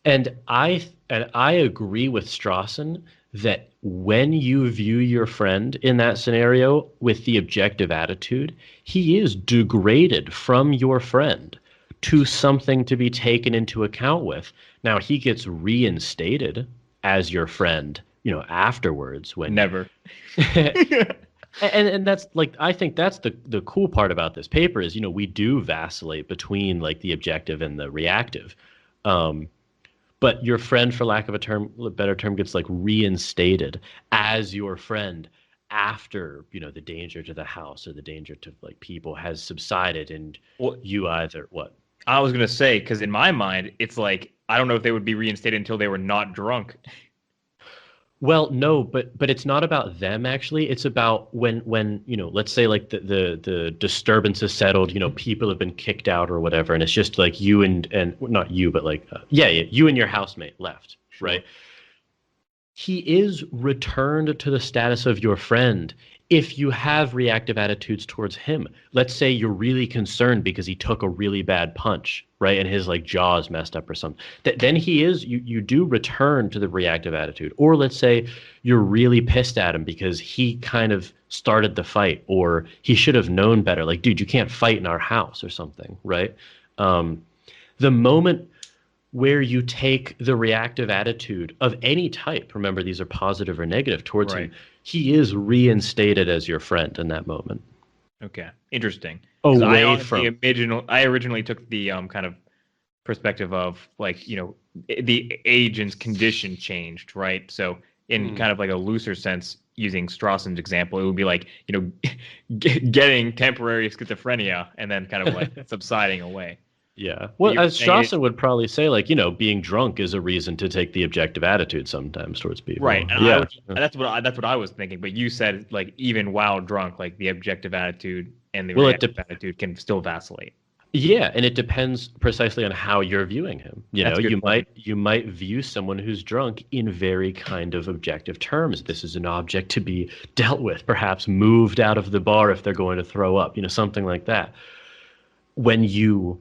And I agree with Strawson that when you view your friend in that scenario with the objective attitude, he is degraded from your friend to something to be taken into account with. Now he gets reinstated as your friend, afterwards when Never. And that's like, I think that's the cool part about this paper is, we do vacillate between like the objective and the reactive. But your friend, for lack of a better term, gets like reinstated as your friend after, the danger to the house or the danger to like people has subsided, and you either what? I was going to say, because in my mind, it's like, I don't know if they would be reinstated until they were not drunk. Well, no, but it's not about them actually. It's about when let's say like the disturbance is settled, people have been kicked out or whatever, and it's just like you and not you, but like you and your housemate left, Sure. Right? He is returned to the status of your friend if you have reactive attitudes towards him. Let's say you're really concerned because he took a really bad punch, right? And his like jaw's messed up or something. Then you do return to the reactive attitude. Or let's say you're really pissed at him because he kind of started the fight, or he should have known better. Like, dude, you can't fight in our house or something, right? The moment where you take the reactive attitude of any type, remember these are positive or negative towards him, he is reinstated as your friend in that moment. Okay, interesting. Away I originally took the kind of perspective of like the agent's condition changed, right? So in kind of like a looser sense, using Strawson's example, it would be like getting temporary schizophrenia and then kind of like subsiding away. Yeah. Well, as Strawson would probably say, like, being drunk is a reason to take the objective attitude sometimes towards people. Right. And yeah. That's what I was thinking. But you said like even while drunk, like the objective attitude and the reactive attitude can still vacillate. Yeah, and it depends precisely on how you're viewing him. You might view someone who's drunk in very kind of objective terms. This is an object to be dealt with, perhaps moved out of the bar if they're going to throw up, something like that. When you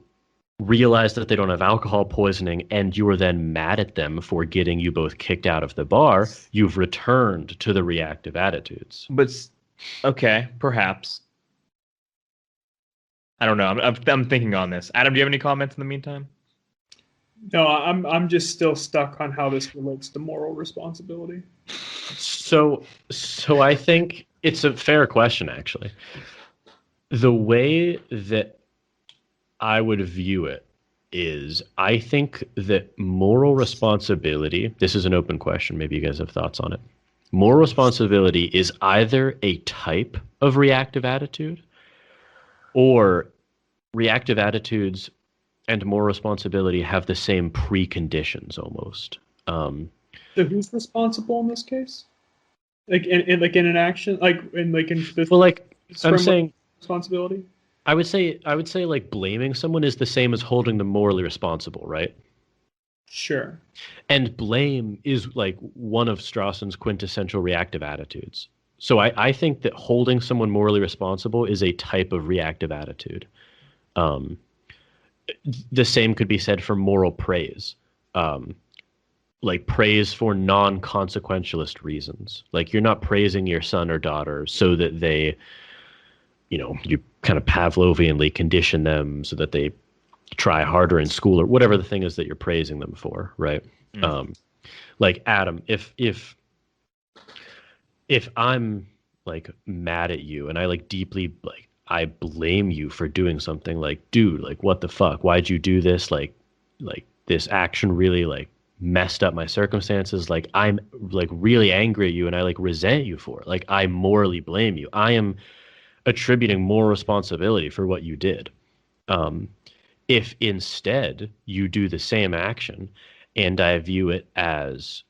realize that they don't have alcohol poisoning and you are then mad at them for getting you both kicked out of the bar, you've returned to the reactive attitudes. But okay, perhaps. I don't know. I'm thinking on this. Adam, do you have any comments in the meantime? No, I'm just still stuck on how this relates to moral responsibility. So I think it's a fair question, actually. The way that I would view it is I think that moral responsibility, this is an open question, maybe you guys have thoughts on it. Moral responsibility is either a type of reactive attitude, or reactive attitudes and moral responsibility have the same preconditions almost. So who's responsible in this case? Like in an action, like in this. Well, like I'm saying, responsibility. I would say like blaming someone is the same as holding them morally responsible, right? Sure. And blame is like one of Strawson's quintessential reactive attitudes. So I think that holding someone morally responsible is a type of reactive attitude. The same could be said for moral praise. Like praise for non-consequentialist reasons. Like you're not praising your son or daughter so that they, you kind of Pavlovianly condition them so that they try harder in school or whatever the thing is that you're praising them for, right? Like Adam, if I'm like mad at you and I like deeply like I blame you for doing something, like, dude, like what the fuck? Why'd you do this? Like this action really like messed up my circumstances. Like I'm like really angry at you and I like resent you for it. Like I morally blame you. I am attributing moral responsibility for what you did. If instead you do the same action and I view it as,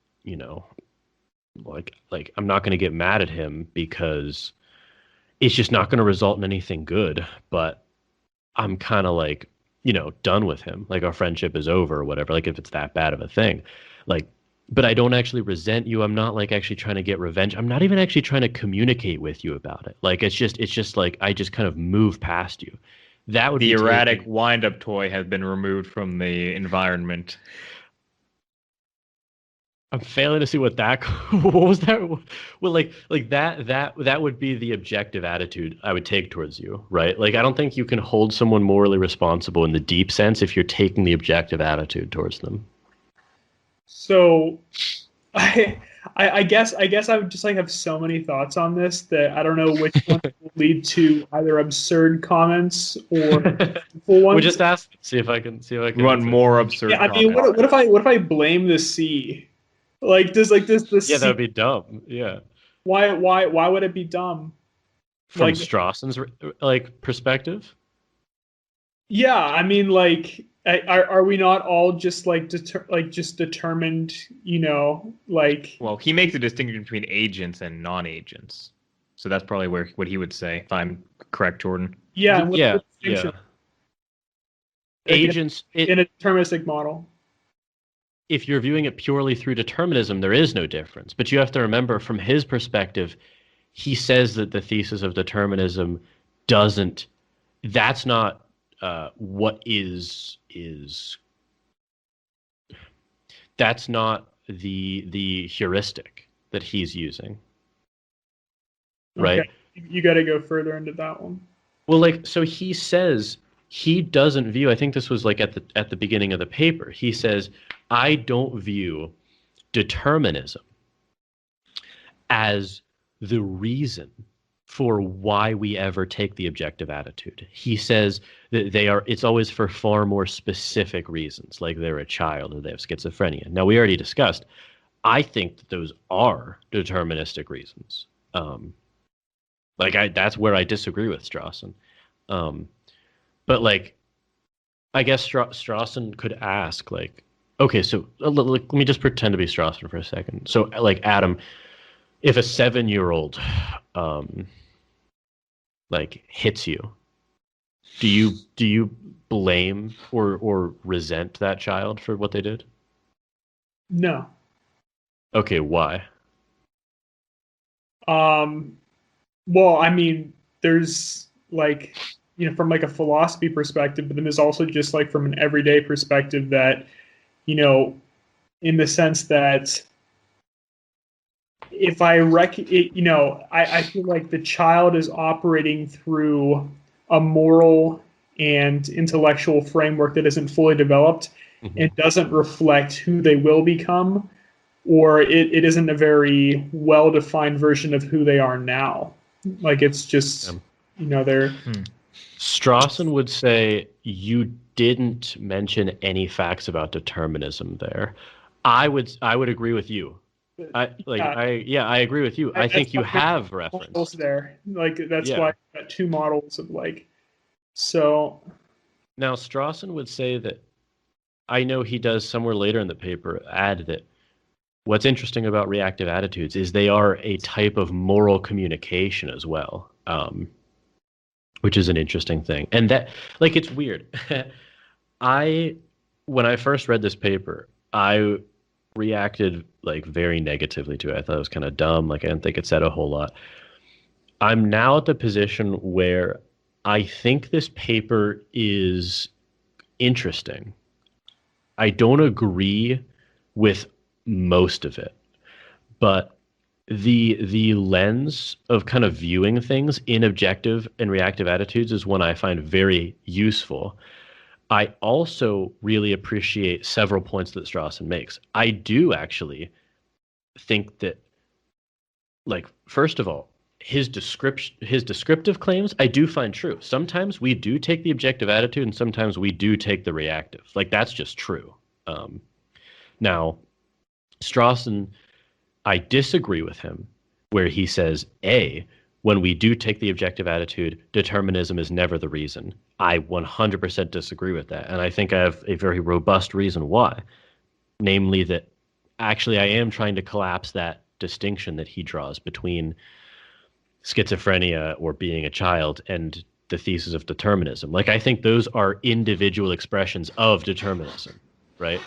like I'm not going to get mad at him because it's just not going to result in anything good, but I'm kind of like, done with him. Like our friendship is over or whatever, like if it's that bad of a thing. Like, but I don't actually resent you. I'm not like actually trying to get revenge. I'm not even actually trying to communicate with you about it. Like it's just like I just kind of move past you. That would the be erratic wind-up toy has been removed from the environment. I'm failing to see what that. What was that? Well, like that would be the objective attitude I would take towards you, right? Like I don't think you can hold someone morally responsible in the deep sense if you're taking the objective attitude towards them. So, I guess I would just like have so many thoughts on this that I don't know which one will lead to either absurd comments or full ones. We just ask, see if I can. Run more absurd. Yeah, I mean, what if I blame the sea? Like this. Yeah, that would be dumb. Yeah. Why would it be dumb? From Strawson's like perspective. Yeah, I mean, like, are we not all just like just determined? Like. Well, he makes a distinction between agents and non-agents, so that's probably what he would say, if I'm correct, Jordan. Yeah. Yeah. Agents in a deterministic model. If you're viewing it purely through determinism, there is no difference. But you have to remember, from his perspective, he says that the thesis of determinism doesn't. That's not what is. That's not the heuristic that he's using. Right? Okay. You got to go further into that one. Well, like, so he says he doesn't view. I think this was like at the beginning of the paper. He says, I don't view determinism as the reason for why we ever take the objective attitude. He says that it's always for far more specific reasons, like they're a child or they have schizophrenia. Now, we already discussed, I think that those are deterministic reasons. That's where I disagree with Strawson. But like, I guess Strawson could ask, like, okay, so let me just pretend to be Strawson for a second. So, like, Adam, if a 7-year-old, like, hits you, do you blame or resent that child for what they did? No. Okay, why? Well, I mean, there's like, from like a philosophy perspective, but then there's also just like from an everyday perspective that, in the sense that if I I feel like the child is operating through a moral and intellectual framework that isn't fully developed. and doesn't reflect who they will become, or it isn't a very well-defined version of who they are now. Like it's just, they're... Strawson would say you didn't mention any facts about determinism there. I would agree with you. I agree with you. I think you have reference there. Like that's why I've got two models of like. So now Strawson would say that, I know he does somewhere later in the paper add that what's interesting about reactive attitudes is they are a type of moral communication as well, which is an interesting thing. And that, like, it's weird. When I first read this paper, I reacted like very negatively to it. I thought it was kind of dumb. Like I didn't think it said a whole lot. I'm now at the position where I think this paper is interesting. I don't agree with most of it, but the lens of kind of viewing things in objective and reactive attitudes is one I find very useful. I also really appreciate several points that Strawson makes. I do actually think that, like, first of all, his descriptive claims I do find true. Sometimes we do take the objective attitude and sometimes we do take the reactive. Like, that's just true. Now, Strawson, I disagree with him where he says, A, when we do take the objective attitude, determinism is never the reason. I 100% disagree with that. And I think I have a very robust reason why. Namely that actually I am trying to collapse that distinction that he draws between schizophrenia or being a child and the thesis of determinism. Like, I think those are individual expressions of determinism, right?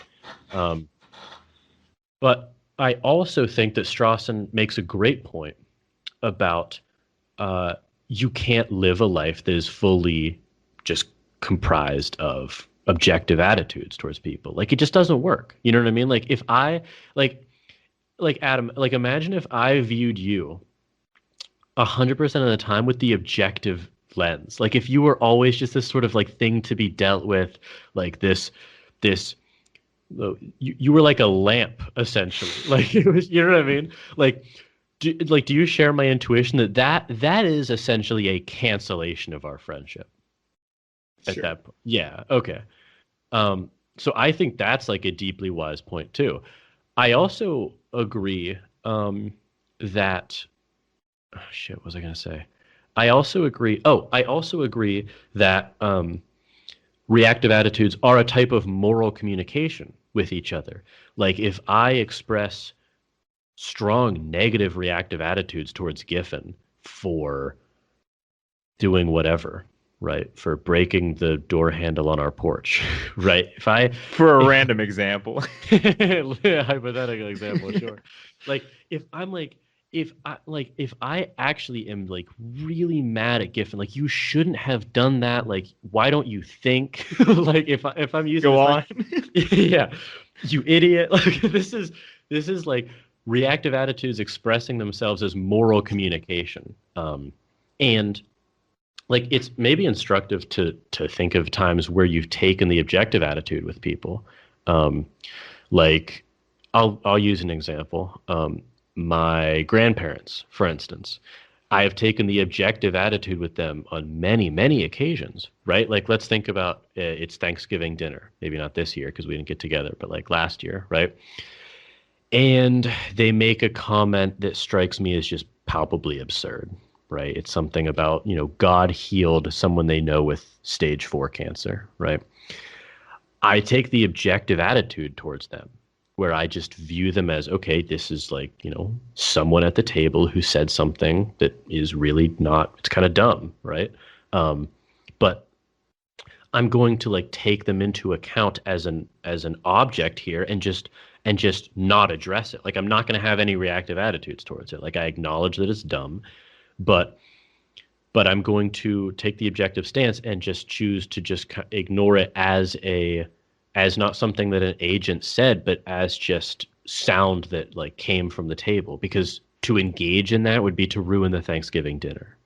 But I also think that Strawson makes a great point about you can't live a life that is fully just comprised of objective attitudes towards people. Like, it just doesn't work. You know what I mean? Like, if I, like Adam, like, imagine if I viewed you 100% of the time with the objective lens. Like, if you were always just this sort of like thing to be dealt with, like this, you were like a lamp essentially. Like, it was, you know what I mean? Like, do you share my intuition that is essentially a cancellation of our friendship at that point? Yeah. Okay. So I think that's like a deeply wise point too. I also agree that, oh, shit, what was I going to say? I also agree that reactive attitudes are a type of moral communication with each other. Like, if I express strong negative reactive attitudes towards Giffen for doing whatever, right? For breaking the door handle on our porch, right? For a random example. Hypothetical example, sure. Like, if I actually am like really mad at Giffen, like, you shouldn't have done that. Like, why don't you think? Like, if I'm using go on, yeah, you idiot. Like, this is like reactive attitudes expressing themselves as moral communication, and like, it's maybe instructive to think of times where you've taken the objective attitude with people. Like, I'll use an example. My grandparents, for instance, I have taken the objective attitude with them on many, many occasions, right? Like, let's think about it's Thanksgiving dinner. Maybe not this year because we didn't get together, but like last year, right? And they make a comment that strikes me as just palpably absurd, right? It's something about, God healed someone they know with stage 4 cancer, right? I take the objective attitude towards them, where I just view them as, okay, this is like, someone at the table who said something that is really not, it's kind of dumb, right? But I'm going to like take them into account as an object here and just not address it. Like, I'm not going to have any reactive attitudes towards it. Like, I acknowledge that it's dumb, but I'm going to take the objective stance and just choose to just ignore it as not something that an agent said, but as just sound that like came from the table, because to engage in that would be to ruin the Thanksgiving dinner.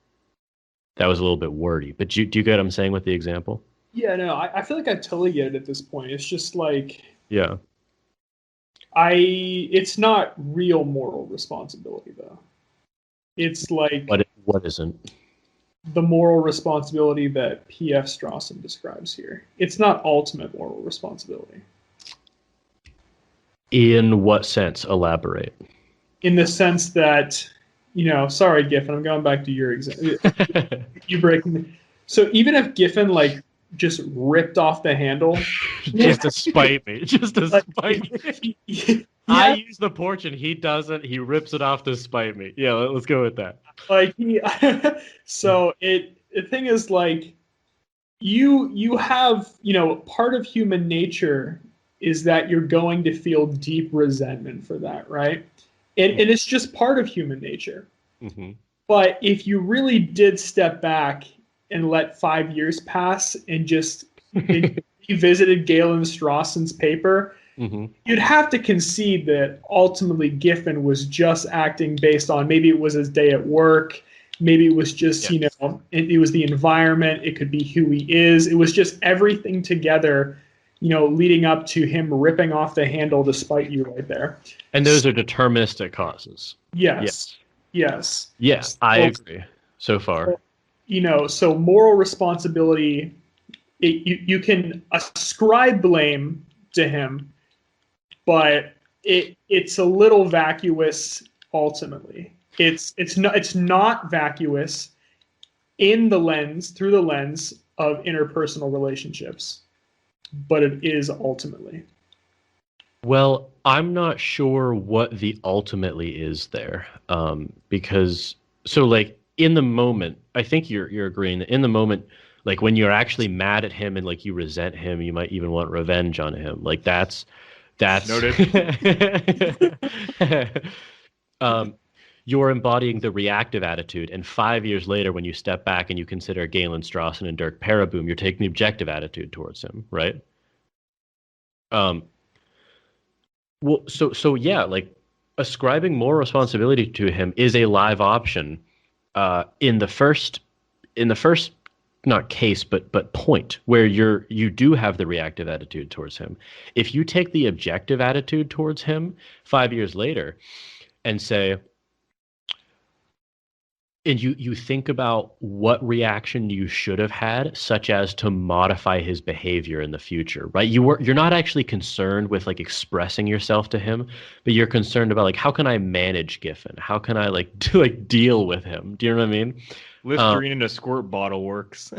That was a little bit wordy, but do you get what I'm saying with the example? Yeah, no, I feel like I totally get it at this point. It's just like Yeah. it's not real moral responsibility though. It's like What isn't? the moral responsibility that PF Strawson describes here. It's not ultimate moral responsibility. In what sense? Elaborate. In the sense that, sorry, Giffen, I'm going back to your example. You breaking me. So even if Giffen like just ripped off the handle, just to spite me, me. I use the porch and he doesn't. He rips it off to spite me. Yeah, let's go with that. Like so the thing is like you have part of human nature is that you're going to feel deep resentment for that, right? And it's just part of human nature. Mm-hmm. But if you really did step back and let 5 years pass and just revisited Galen Strawson's paper, mm-hmm. you'd have to concede that ultimately Giffen was just acting based on maybe it was his day at work, maybe it was just, it was the environment, it could be who he is. It was just everything together, leading up to him ripping off the handle to spite you right there. And those are deterministic causes. Yes. Yes, I agree so far. So moral responsibility, you can ascribe blame to him, but it's a little vacuous ultimately. It's not vacuous through the lens of interpersonal relationships, but it is ultimately. Well, I'm not sure what the ultimately is there, because like in the moment, I think you're agreeing that in the moment, like when you're actually mad at him and like you resent him, you might even want revenge on him. Like that's noted. You're embodying the reactive attitude, and 5 years later, when you step back and you consider Galen Strawson and Dirk Paraboom, you're taking the objective attitude towards him, right? Well, so yeah, like ascribing moral responsibility to him is a live option in the first not case but point where you do have the reactive attitude towards him. If you take the objective attitude towards him 5 years later and say, and you think about what reaction you should have had, such as to modify his behavior in the future, right? You're not actually concerned with like expressing yourself to him, but you're concerned about like, how can I manage Giffen? How can I deal with him? Do you know what I mean? Listerine in a squirt bottle works.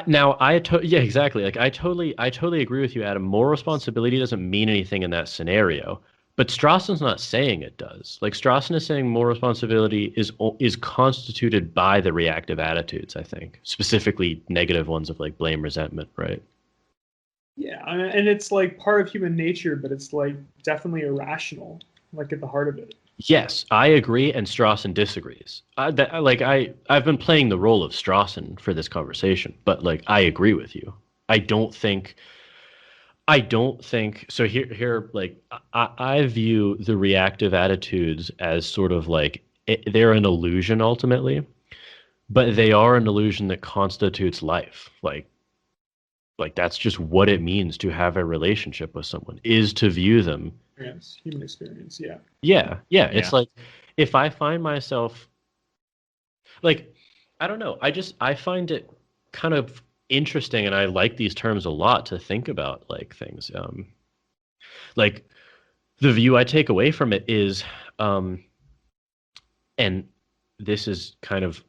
Yeah, exactly. Like I totally agree with you, Adam. Moral responsibility doesn't mean anything in that scenario. But Strawson's not saying it does. Like Strawson is saying moral responsibility is constituted by the reactive attitudes, I think. Specifically negative ones of like blame, resentment, right? Yeah, and it's like part of human nature, but it's like definitely irrational, like at the heart of it. Yes, I agree, and Strawson disagrees. I've been playing the role of Strawson for this conversation, but like I agree with you. I don't think so. Here, like I view the reactive attitudes as sort of like they're an illusion ultimately, but they are an illusion that constitutes life. Like that's just what it means to have a relationship with someone, is to view them. Human experience, yeah. Yeah. It's like if I find myself like, I don't know, I find it kind of interesting, and I like these terms a lot to think about like things. Like the view I take away from it is, and this is kind of,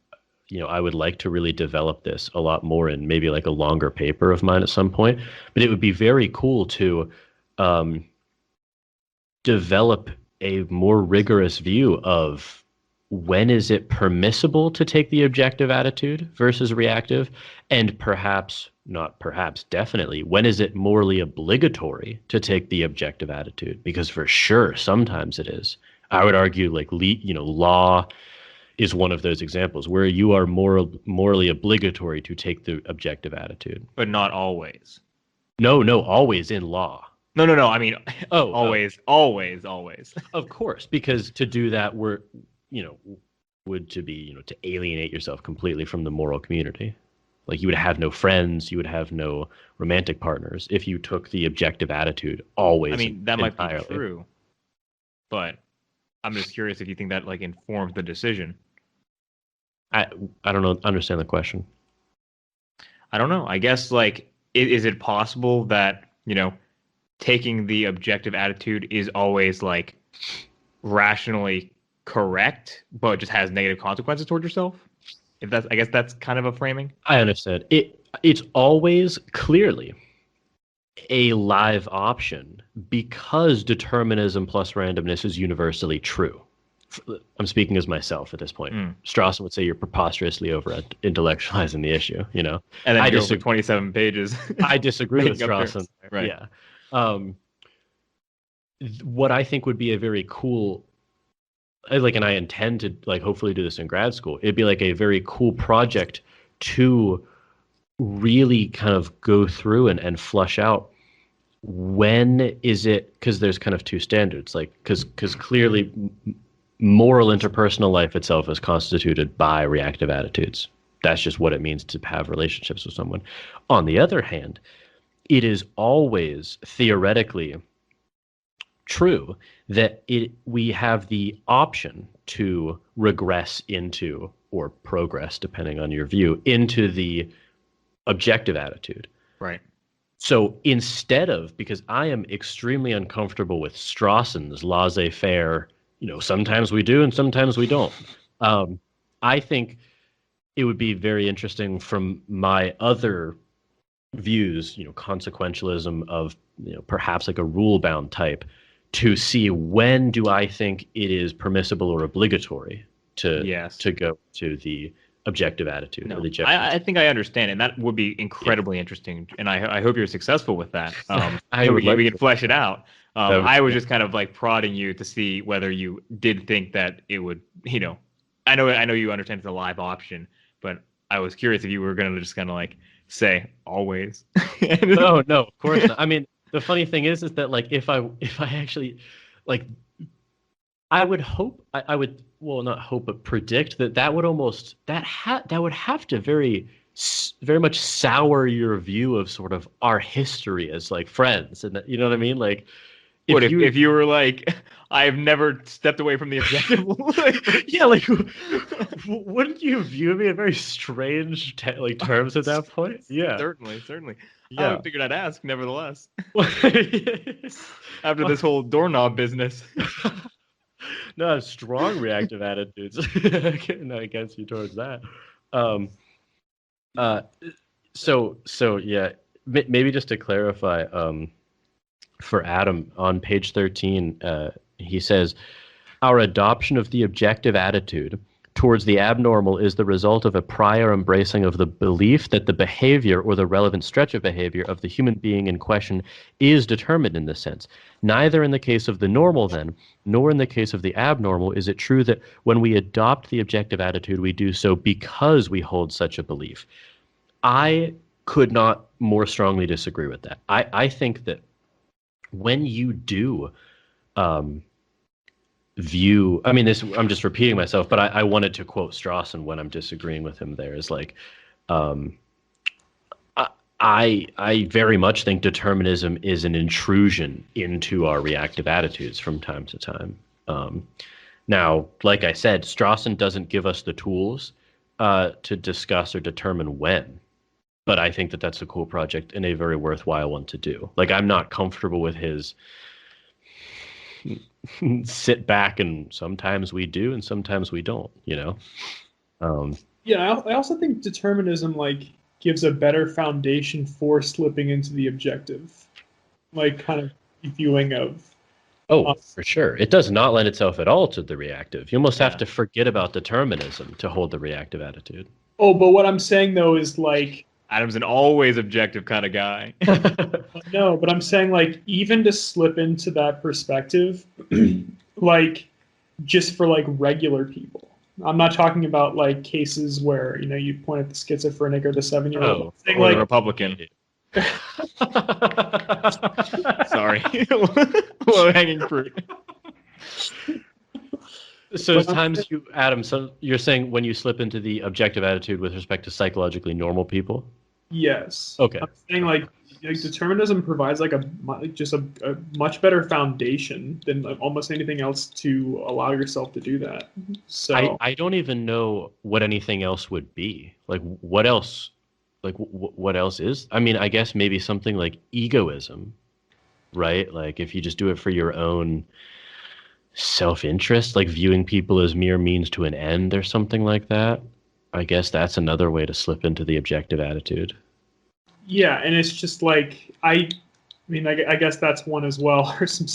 I would like to really develop this a lot more in maybe like a longer paper of mine at some point, but it would be very cool to develop a more rigorous view of when is it permissible to take the objective attitude versus reactive, and definitely, when is it morally obligatory to take the objective attitude? Because for sure, sometimes it is. I would argue like, law is one of those examples where you are morally obligatory to take the objective attitude. But not always. No, always in law. No. I mean, always. Of course, because to do that, would to be, to alienate yourself completely from the moral community. Like you would have no friends, you would have no romantic partners if you took the objective attitude always. I mean, that might entirely. be true, but I'm just curious if you think that like informs the decision. I don't know. Understand the question. I don't know. I guess like is it possible that, taking the objective attitude is always like rationally correct, but just has negative consequences toward yourself? I guess that's kind of a framing. I understand. It's always clearly a live option because determinism plus randomness is universally true. I'm speaking as myself at this point. Strawson would say you're preposterously over intellectualizing the issue, And then I disagree. 27 pages. I disagree with Strawson. Right. Yeah. What I think would be a very cool, and I intend to hopefully do this in grad school. It'd be like a very cool project to really kind of go through and flush out when is it, because there's kind of two standards, because clearly moral interpersonal life itself is constituted by reactive attitudes. That's just what it means to have relationships with someone. On the other hand, it is always theoretically true that we have the option to regress into, or progress, depending on your view, into the objective attitude. Right. So instead of, because I am extremely uncomfortable with Strawson's laissez-faire, sometimes we do and sometimes we don't. I think it would be very interesting from my other views, consequentialism of, perhaps like a rule-bound type, to see when do I think it is permissible or obligatory to go to the objective attitude. No, I think I understand, and that would be incredibly interesting, and I hope you're successful with that. We can flesh it out. I was just kind of like prodding you to see whether you did think that it would, I know you understand it's a live option, but I was curious if you were going to just kind of like say always. No, of course not. I mean, the funny thing is that like if I actually I would hope I would, well, not hope but predict that would almost that would have to very much sour your view of sort of our history as like friends, and you know what I mean, like. If you were like, I've never stepped away from the objective? Yeah, wouldn't you view me in very strange terms at that point? Yeah, certainly. Yeah. I figured I'd ask, nevertheless. After this whole doorknob business. No, I have strong reactive attitudes against you towards that. So yeah, maybe just to clarify. For Adam, on page 13, he says, our adoption of the objective attitude towards the abnormal is the result of a prior embracing of the belief that the behavior or the relevant stretch of behavior of the human being in question is determined in this sense. Neither in the case of the normal, then, nor in the case of the abnormal is it true that when we adopt the objective attitude, we do so because we hold such a belief. I could not more strongly disagree with that. I think that when you do view, I mean, this, I'm just repeating myself, but I wanted to quote Strawson when I'm disagreeing with him there, is like, I very much think determinism is an intrusion into our reactive attitudes from time to time. Now, like I said, Strawson doesn't give us the tools to discuss or determine when. But I think that that's a cool project and a very worthwhile one to do. Like, I'm not comfortable with his sit back and sometimes we do and sometimes we don't, Yeah, I also think determinism gives a better foundation for slipping into the objective, kind of viewing of. Oh, for sure. It does not lend itself at all to the reactive. You almost have to forget about determinism to hold the reactive attitude. Oh, but what I'm saying though is Adam's an always objective kind of guy. No, but I'm saying even to slip into that perspective, just for regular people. I'm not talking about cases where you point at the schizophrenic or the 7-year-old. Or the Republican. Sorry, low hanging fruit. So times you, Adam, so you're saying when you slip into the objective attitude with respect to psychologically normal people? Yes. Okay. I'm saying like determinism provides like just a much better foundation than like almost anything else to allow yourself to do that. So I don't even know what anything else would be. Like what else? Like what else is? I mean, I guess maybe something like egoism, right? Like if you just do it for your own self-interest, like viewing people as mere means to an end or something like that. I guess that's another way to slip into the objective attitude. yeah, and it's just like I mean, I guess that's one as well, or some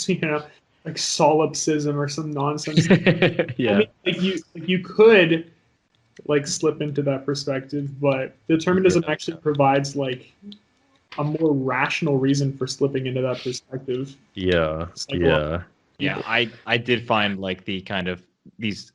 like solipsism or some nonsense. Yeah. I mean, you could like slip into that perspective, but determinism actually provides like a more rational reason for slipping into that perspective. Yeah. Like, Yeah. Yeah, I did find like the kind of these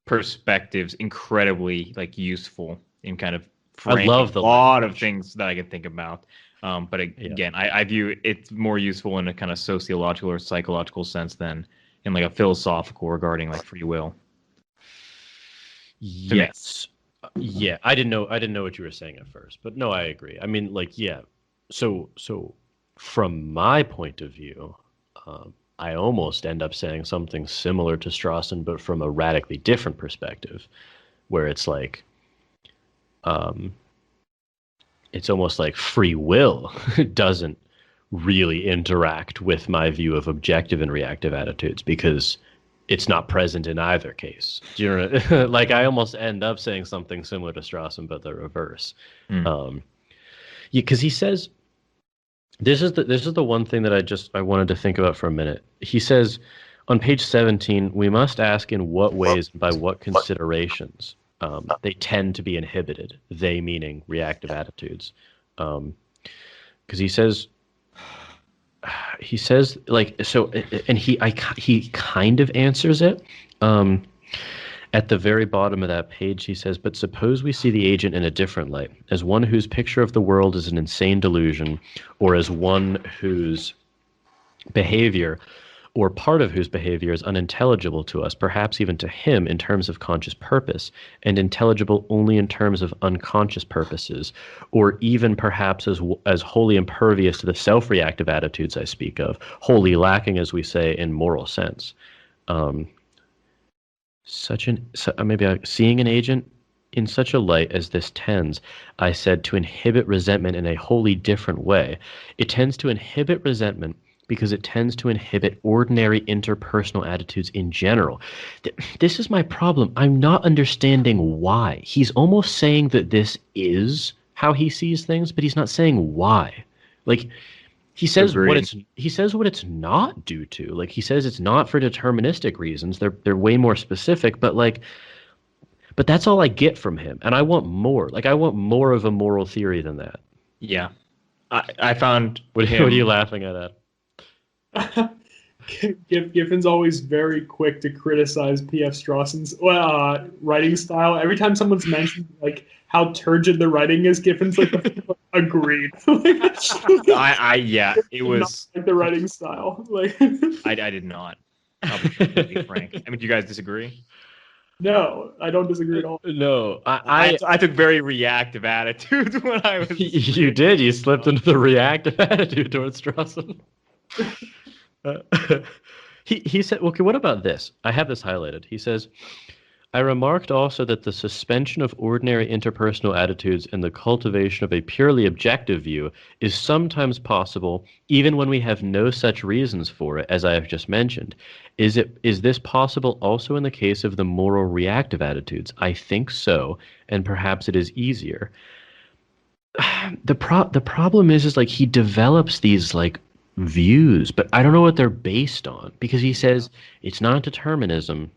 perspectives incredibly like useful in kind of framing love the a lot language. of things that I could think about. But again, I view it's more useful in a kind of sociological or psychological sense than in like a philosophical regarding like free will. Yes. Yeah, I didn't know what you were saying at first, but no, I agree. I mean, like, yeah. So from my point of view, I almost end up saying something similar to Strawson, but from a radically different perspective, where it's like, it's almost like free will doesn't really interact with my view of objective and reactive attitudes because it's not present in either case. Do you know? Like I almost end up saying something similar to Strawson, but the reverse. Because he says, this is the one thing that I wanted to think about for a minute. He says on page 17, we must ask in what ways and by what considerations they tend to be inhibited. They meaning reactive attitudes. Because he says like so, and he kind of answers it. At the very bottom of that page, he says, but suppose we see the agent in a different light, as one whose picture of the world is an insane delusion, or as one whose behavior or part of whose behavior is unintelligible to us, perhaps even to him in terms of conscious purpose, and intelligible only in terms of unconscious purposes, or even perhaps as wholly impervious to the self-reactive attitudes I speak of, wholly lacking, as we say, in moral sense. Seeing an agent in such a light as this tends, I said, to inhibit resentment in a wholly different way. It tends to inhibit resentment because it tends to inhibit ordinary interpersonal attitudes in general. This is my problem. I'm not understanding why. He's almost saying that this is how he sees things, but he's not saying why. Like, he says what it's not due to. Like he says it's not for deterministic reasons. They're way more specific, but that's all I get from him. And I want more. Like I want more of a moral theory than that. Yeah. I found what are you laughing at? Giffen's always very quick to criticize PF Strawson's writing style. Every time someone's mentioned like how turgid the writing is, Giffen's like agreed. It was like the writing style. Like I did not. I'll be frank. I mean, do you guys disagree? No, I don't disagree at all. No, I took very reactive attitudes when I was. You did. You slipped into the reactive attitude towards Strawson. He said, okay, what about this? I have this highlighted. He says, I remarked also that the suspension of ordinary interpersonal attitudes and the cultivation of a purely objective view is sometimes possible even when we have no such reasons for it, as I have just mentioned. Is this possible also in the case of the moral reactive attitudes? I think so, and perhaps it is easier. The problem is like he develops these like views, but I don't know what they're based on, because he says it's not determinism.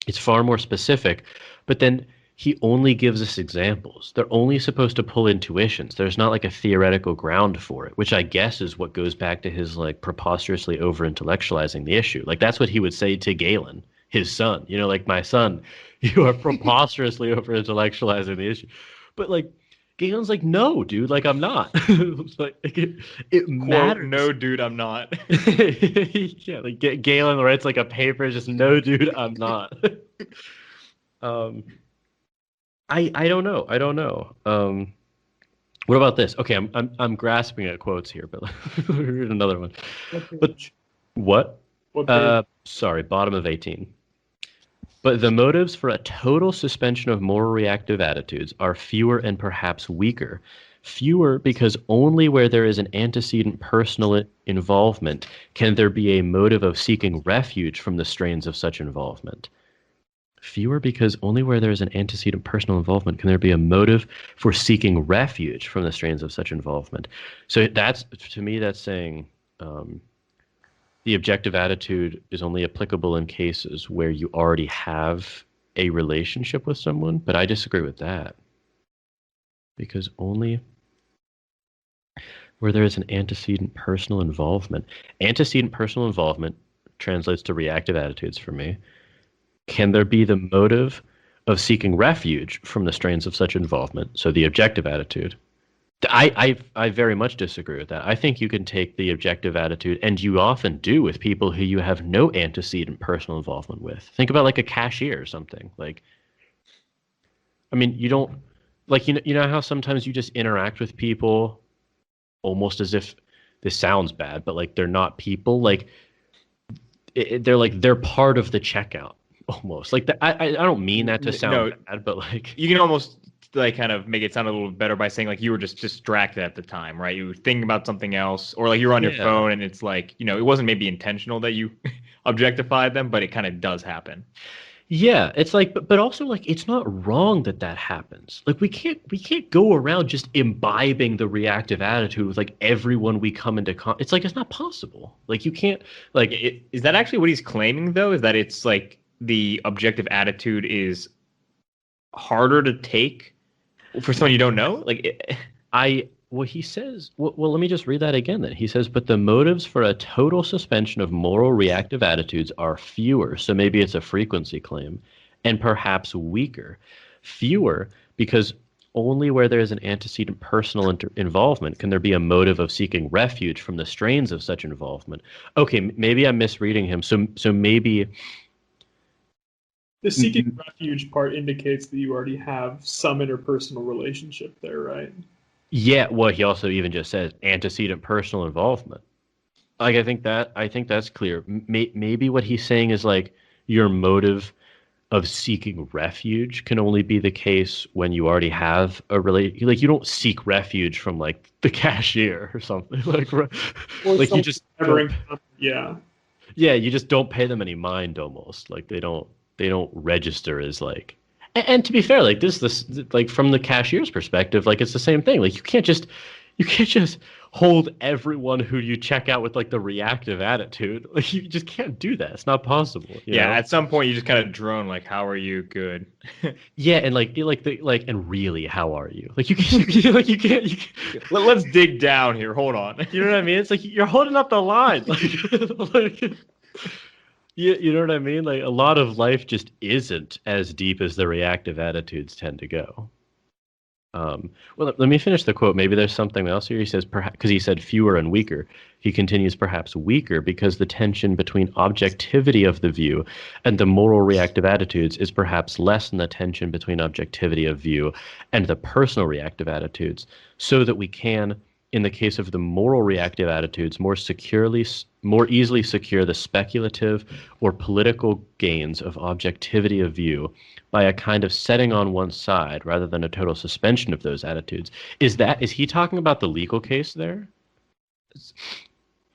It's far more specific, but then he only gives us examples. They're only supposed to pull intuitions. There's not like a theoretical ground for it, which I guess is what goes back to his like preposterously over-intellectualizing the issue. Like that's what he would say to Galen, his son. Like, my son, you are preposterously over-intellectualizing the issue. But like, Galen's like, no, dude, like I'm not. Like it matters. Quote, no, dude, I'm not. Yeah, like Galen writes like a paper, just no, dude, I'm not. I don't know. I don't know. What about this? Okay, I'm grasping at quotes here, but here's another one. But what? Sorry, bottom of 18. But the motives for a total suspension of moral reactive attitudes are fewer and perhaps weaker. Fewer because only where there is an antecedent personal involvement can there be a motive of seeking refuge from the strains of such involvement. Fewer because only where there is an antecedent personal involvement can there be a motive for seeking refuge from the strains of such involvement. So that's, to me, that's saying the objective attitude is only applicable in cases where you already have a relationship with someone, but I disagree with that. Because only where there is an antecedent personal involvement. Antecedent personal involvement translates to reactive attitudes for me. Can there be the motive of seeking refuge from the strains of such involvement? So the objective attitude. I very much disagree with that. I think you can take the objective attitude, and you often do with people who you have no antecedent personal involvement with. Think about like a cashier or something. Like, I mean, you don't like you know how sometimes you just interact with people almost as if this sounds bad, but like they're not people. Like they're part of the checkout. Almost like that. I don't mean that to sound bad, but like you can almost like kind of make it sound a little better by saying like you were just distracted at the time, right? You were thinking about something else, or like you're on your phone and it's like, it wasn't maybe intentional that you objectified them, but it kind of does happen. Yeah, it's like, but also like it's not wrong that happens. Like we can't go around just imbibing the reactive attitude with like everyone we come into it's like it's not possible. Like you can't like is that actually what he's claiming though? Is that it's like the objective attitude is harder to take for someone you don't know? He says, well, let me just read that again then. He says, but the motives for a total suspension of moral reactive attitudes are fewer. So maybe it's a frequency claim, and perhaps weaker. Fewer because only where there is an antecedent personal involvement can there be a motive of seeking refuge from the strains of such involvement. Okay, maybe I'm misreading him. So maybe the seeking refuge part indicates that you already have some interpersonal relationship there, right? Yeah, well, he also even just says antecedent personal involvement. Like, I think that's clear. Maybe what he's saying is like your motive of seeking refuge can only be the case when you already have a like you don't seek refuge from like the cashier or something like you just you just don't pay them any mind almost. Like they don't register as like. And to be fair, like this like from the cashier's perspective, like it's the same thing. Like you can't just hold everyone who you check out with like the reactive attitude. Like you just can't do that. It's not possible. You know? At some point you just kind of drone like, "How are you? Good." Yeah, and and really, how are you? Like you can't like you can't. Let's dig down here. Hold on. You know what I mean? It's like you're holding up the line. Like you know what I mean? Like a lot of life just isn't as deep as the reactive attitudes tend to go. Well, let me finish the quote. Maybe there's something else here. He says, perhaps, because he said fewer and weaker. He continues, perhaps weaker because the tension between objectivity of the view and the moral reactive attitudes is perhaps less than the tension between objectivity of view and the personal reactive attitudes, so that we can, in the case of the moral reactive attitudes, more easily secure the speculative or political gains of objectivity of view by a kind of setting on one side rather than a total suspension of those attitudes. Is he talking about the legal case there?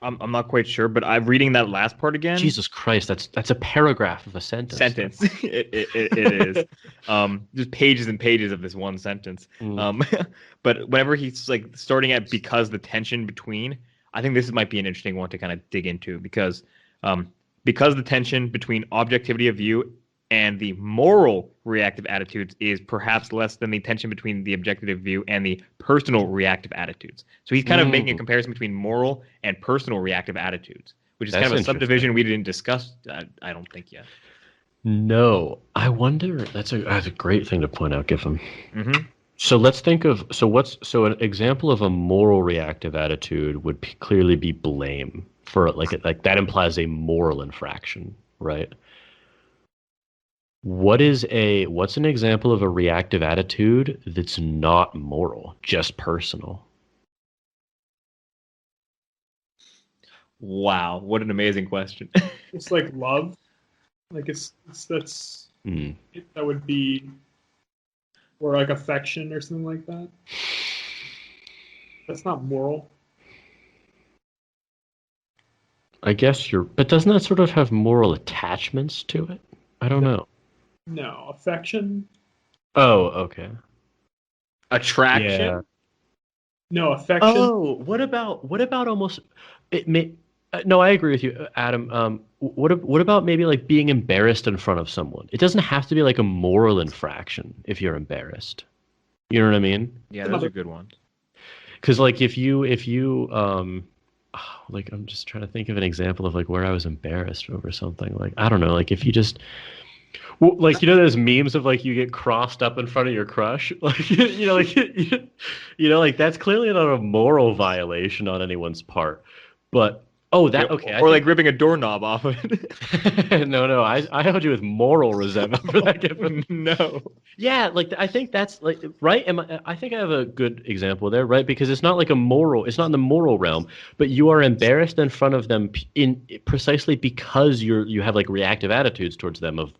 I'm not quite sure, but I'm reading that last part again. Jesus Christ, that's a paragraph of a sentence. It is. Just pages and pages of this one sentence. But whenever he's like starting at because the tension between, I think this might be an interesting one to kind of dig into because the tension between objectivity of view and the moral reactive attitudes is perhaps less than the tension between the objective view and the personal reactive attitudes. So he's kind of making a comparison between moral and personal reactive attitudes, which is kind of a subdivision we didn't discuss, I don't think, yet. No. I wonder, that's a great thing to point out, Giffen. Mm-hmm. So let's think of an example of a moral reactive attitude would clearly be blame for like that implies a moral infraction, right? What's an example of a reactive attitude that's not moral, just personal? Wow, what an amazing question. It's like love. Like that would be, or like affection or something like that. That's not moral. I guess but doesn't that sort of have moral attachments to it? I don't know. No, affection. Oh, okay. Attraction? Yeah. No, affection. Oh, what about almost it may no, I agree with you, Adam. What about maybe like being embarrassed in front of someone? It doesn't have to be like a moral infraction if you're embarrassed. You know what I mean? Yeah, those are good ones. Because like if you like I'm just trying to think of an example of like where I was embarrassed over something. Like I don't know, like if you just like those memes of like you get crossed up in front of your crush, like like that's clearly not a moral violation on anyone's part, but okay, or like ripping a doorknob off of it. No, I held you with moral resentment for that gift. No. Yeah, like I think that's like right. I think I have a good example there, right? Because it's not like it's not in the moral realm, but you are embarrassed in front of them in precisely because you have like reactive attitudes towards them of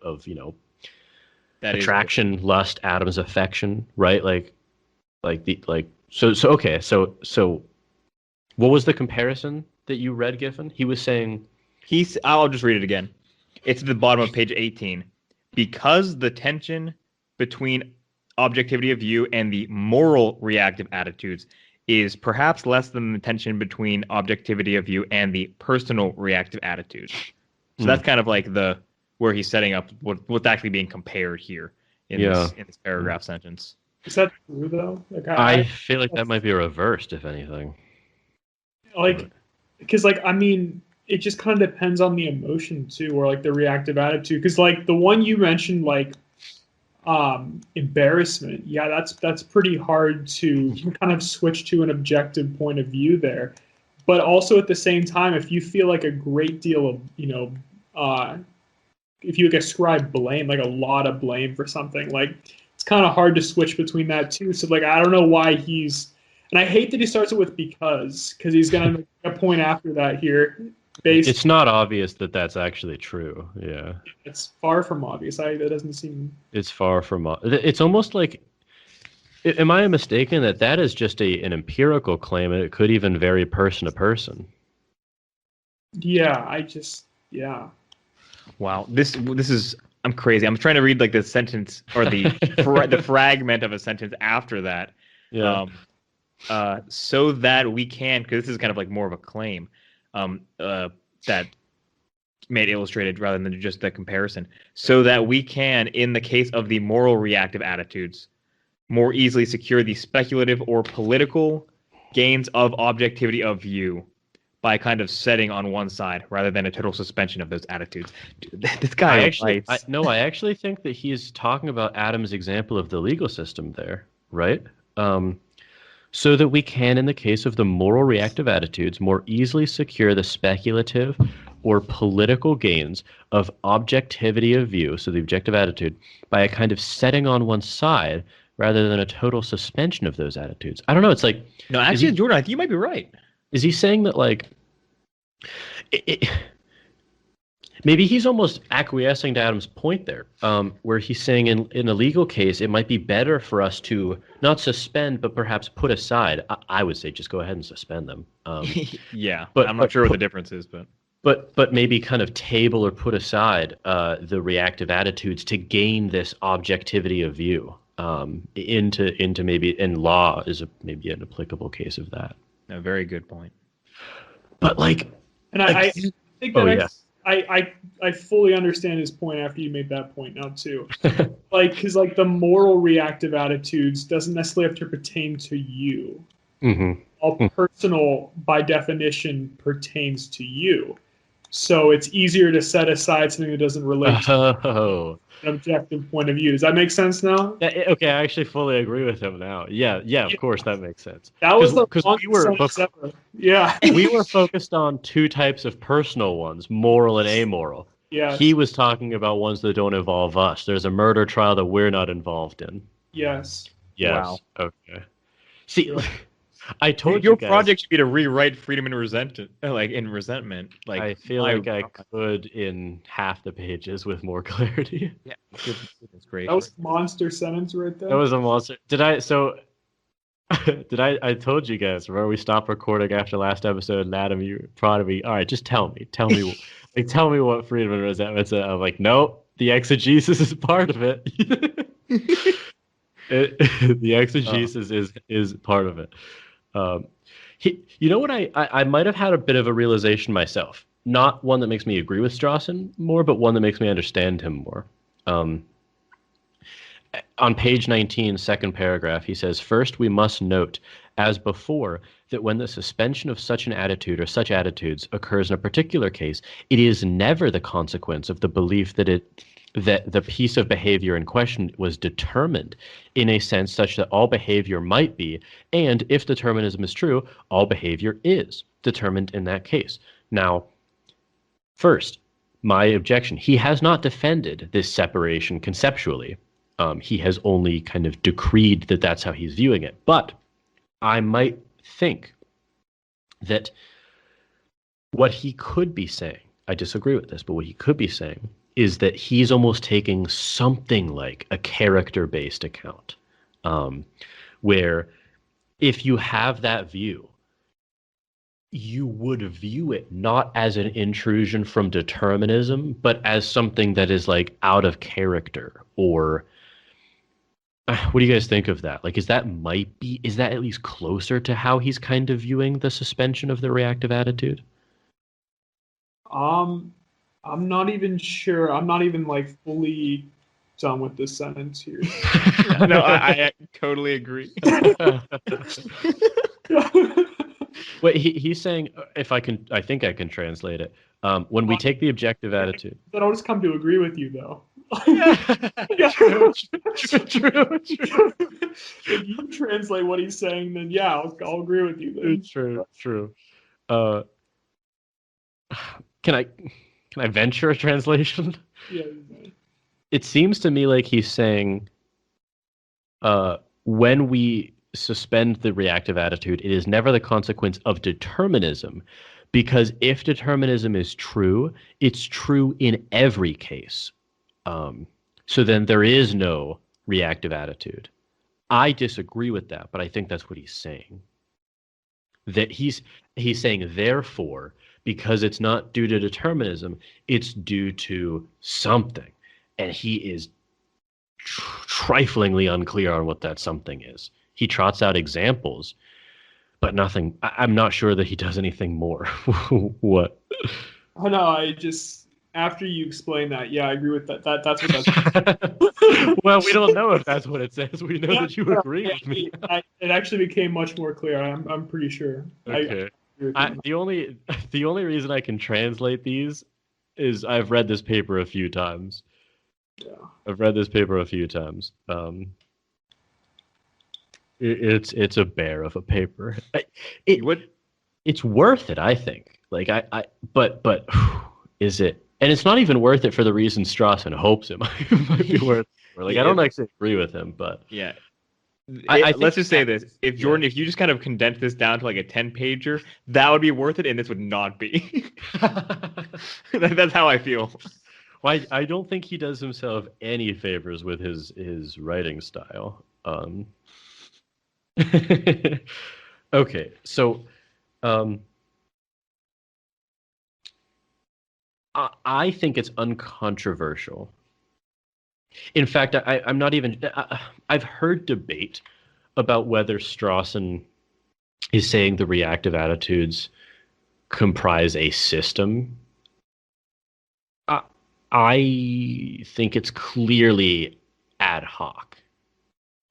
that attraction, lust, Adam's affection, right? So what was the comparison that you read, Giffen? He was saying I'll just read it again. It's at the bottom of page 18. Because the tension between objectivity of view and the moral reactive attitudes is perhaps less than the tension between objectivity of view and the personal reactive attitudes. So that's kind of like where he's setting up what's actually being compared here in this paragraph sentence. Is that true though? Like I feel like that might be reversed, if anything. Like, because like I mean, it just kind of depends on the emotion too, or like the reactive attitude. Because like the one you mentioned, like embarrassment, yeah, that's pretty hard to kind of switch to an objective point of view there. But also at the same time, if you feel like a great deal of if you ascribe blame, like a lot of blame for something, like it's kind of hard to switch between that too. So like I don't know why and I hate that he starts it with because he's gonna make a point after that here. It's not obvious that that's actually true. Yeah, it's far from obvious. That doesn't seem. It's far from. It's almost like. Am I mistaken that is just an empirical claim, and it could even vary person to person? Yeah, Wow, this is. I'm crazy. I'm trying to read like the sentence or the the fragment of a sentence after that. Yeah. So that we can, because this is kind of like more of a claim. That made illustrated rather than just the comparison, so that we can, in the case of the moral reactive attitudes, more easily secure the speculative or political gains of objectivity of view by kind of setting on one side rather than a total suspension of those attitudes. Dude, this guy I actually think that he's talking about Adam's example of the legal system there, right? So that we can, in the case of the moral reactive attitudes, more easily secure the speculative or political gains of objectivity of view, so the objective attitude, by a kind of setting on one side rather than a total suspension of those attitudes. I don't know, it's like... No, actually, Jordan, I think you might be right. Is he saying that, like... Maybe he's almost acquiescing to Adam's point there, where he's saying in a legal case, it might be better for us to not suspend, but perhaps put aside. I would say just go ahead and suspend them. Yeah, but I'm not sure what the difference is, but maybe kind of table or put aside the reactive attitudes to gain this objectivity of view into maybe, and law is maybe an applicable case of that. A very good point. But like, and I think that I fully understand his point after you made that point now too. Like, because like the moral reactive attitudes doesn't necessarily have to pertain to you. Mm-hmm. All personal, by definition, pertains to you. So it's easier to set aside something that doesn't relate to you an objective point of view. Does that make sense now? Okay, I actually fully agree with him now. Yeah, of course that makes sense. That was the longest sentence ever. Yeah. We were focused on two types of personal ones, moral and amoral. Yes. He was talking about ones that don't involve us. There's a murder trial that we're not involved in. Yes. Yes. Wow. Okay. See, Yeah. I told your you guys, project should be to rewrite freedom and resentment, resentment. Like I feel like I could in half the pages with more clarity. Yeah. Goodness gracious. That was a monster sentence right there. That was a monster. I told you guys, remember we stopped recording after last episode, and Adam, you were proud of me. All right, just tell me, tell me what freedom and resentment is. I'm like, no, the exegesis is part of it. The exegesis is part of it. You know what? I might have had a bit of a realization myself. Not one that makes me agree with Strawson more, but one that makes me understand him more. On page 19, second paragraph, he says, "First, we must note, as before, that when the suspension of such an attitude or such attitudes occurs in a particular case, it is never the consequence of the belief that the piece of behavior in question was determined in a sense such that all behavior might be, and if determinism is true, all behavior is determined in that case." Now, first, my objection, he has not defended this separation conceptually. He has only kind of decreed that that's how he's viewing it. But I might think that what he could be saying, I disagree with this, but what he could be saying is that he's almost taking something like a character-based account, where if you have that view, you would view it not as an intrusion from determinism, but as something that is like out of character. Or what do you guys think of that? Like, is that at least closer to how he's kind of viewing the suspension of the reactive attitude? I'm not even sure. I'm not even like fully done with this sentence here. No, I totally agree. Wait, he's saying, I think I can translate it. When we take the objective attitude. Then I'll just come to agree with you, though. True. If you translate what he's saying, then yeah, I'll agree with you. Then. True. Can I venture a translation? Yeah. It seems to me like he's saying, when we suspend the reactive attitude, it is never the consequence of determinism, because if determinism is true, it's true in every case. So then there is no reactive attitude. I disagree with that, but I think that's what he's saying. That he's saying, therefore, because it's not due to determinism, it's due to something. And he is triflingly unclear on what that something is. He trots out examples, but nothing. I'm not sure that he does anything more. What? Oh no, after you explain that, yeah, I agree with that. That's what that's. Well, we don't know if that's what it says. We know that you agree with me. It actually became much more clear. I'm pretty sure. Okay. The only reason I can translate these is I've read this paper a few times. Yeah. I've read this paper a few times. It's a bear of a paper. It's worth it, I think. Like but is it? And it's not even worth it for the reason Strawson hopes it might be worth it. Like, I don't actually agree with him, but yeah. I let's just say this: if Jordan, if you just kind of condense this down to like a 10-pager, that would be worth it, and this would not be. That's how I feel. Well, I don't think he does himself any favors with his writing style. Okay, so I think it's uncontroversial. In fact, I'm not even. I've heard debate about whether Strawson is saying the reactive attitudes comprise a system. I think it's clearly ad hoc,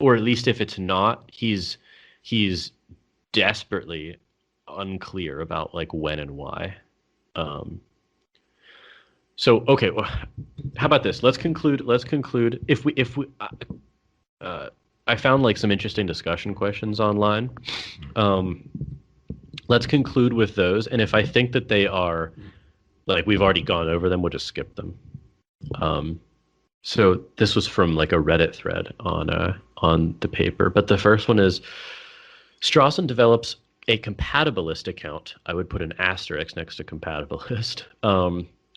or at least if it's not, he's desperately unclear about like when and why. So okay, well, How about this? Let's conclude. If we I found like some interesting discussion questions online. Let's conclude with those, and if I think that they are like we've already gone over them, we'll just skip them. So this was from like a Reddit thread on the paper, but the first one is Strawson develops a compatibilist account. I would put an asterisk next to compatibilist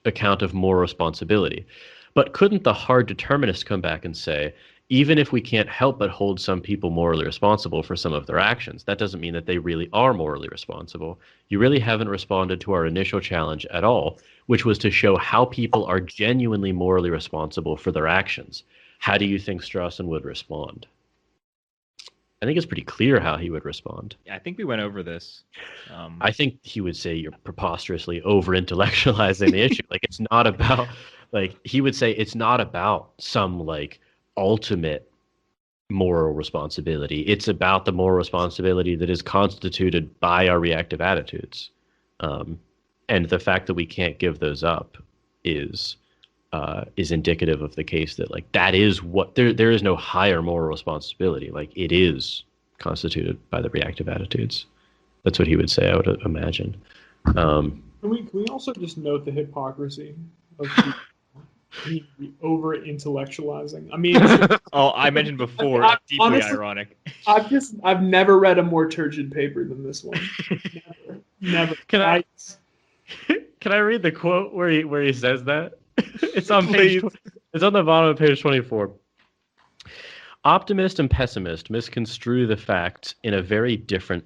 account of moral responsibility. But couldn't the hard determinist come back and say, even if we can't help but hold some people morally responsible for some of their actions, that doesn't mean that they really are morally responsible. You really haven't responded to our initial challenge at all, which was to show how people are genuinely morally responsible for their actions. How do you think Strawson would respond? I think it's pretty clear how he would respond. Yeah, I think we went over this. I think he would say you're preposterously over-intellectualizing the issue. Like, it's not about, like, he would say it's not about some, like, ultimate moral responsibility. It's about the moral responsibility that is constituted by our reactive attitudes. And the fact that we can't give those up is indicative of the case that, like, that is what there is no higher moral responsibility. Like, it is constituted by the reactive attitudes. That's what he would say, I would imagine. Can we also just note the hypocrisy of over intellectually? I mean, I mentioned before, deeply honestly, ironic. I've never read a more turgid paper than this one. Never. Can I read the quote where he says that? It's on page. It's on the bottom of page 24. Optimist and pessimist misconstrue the facts in very different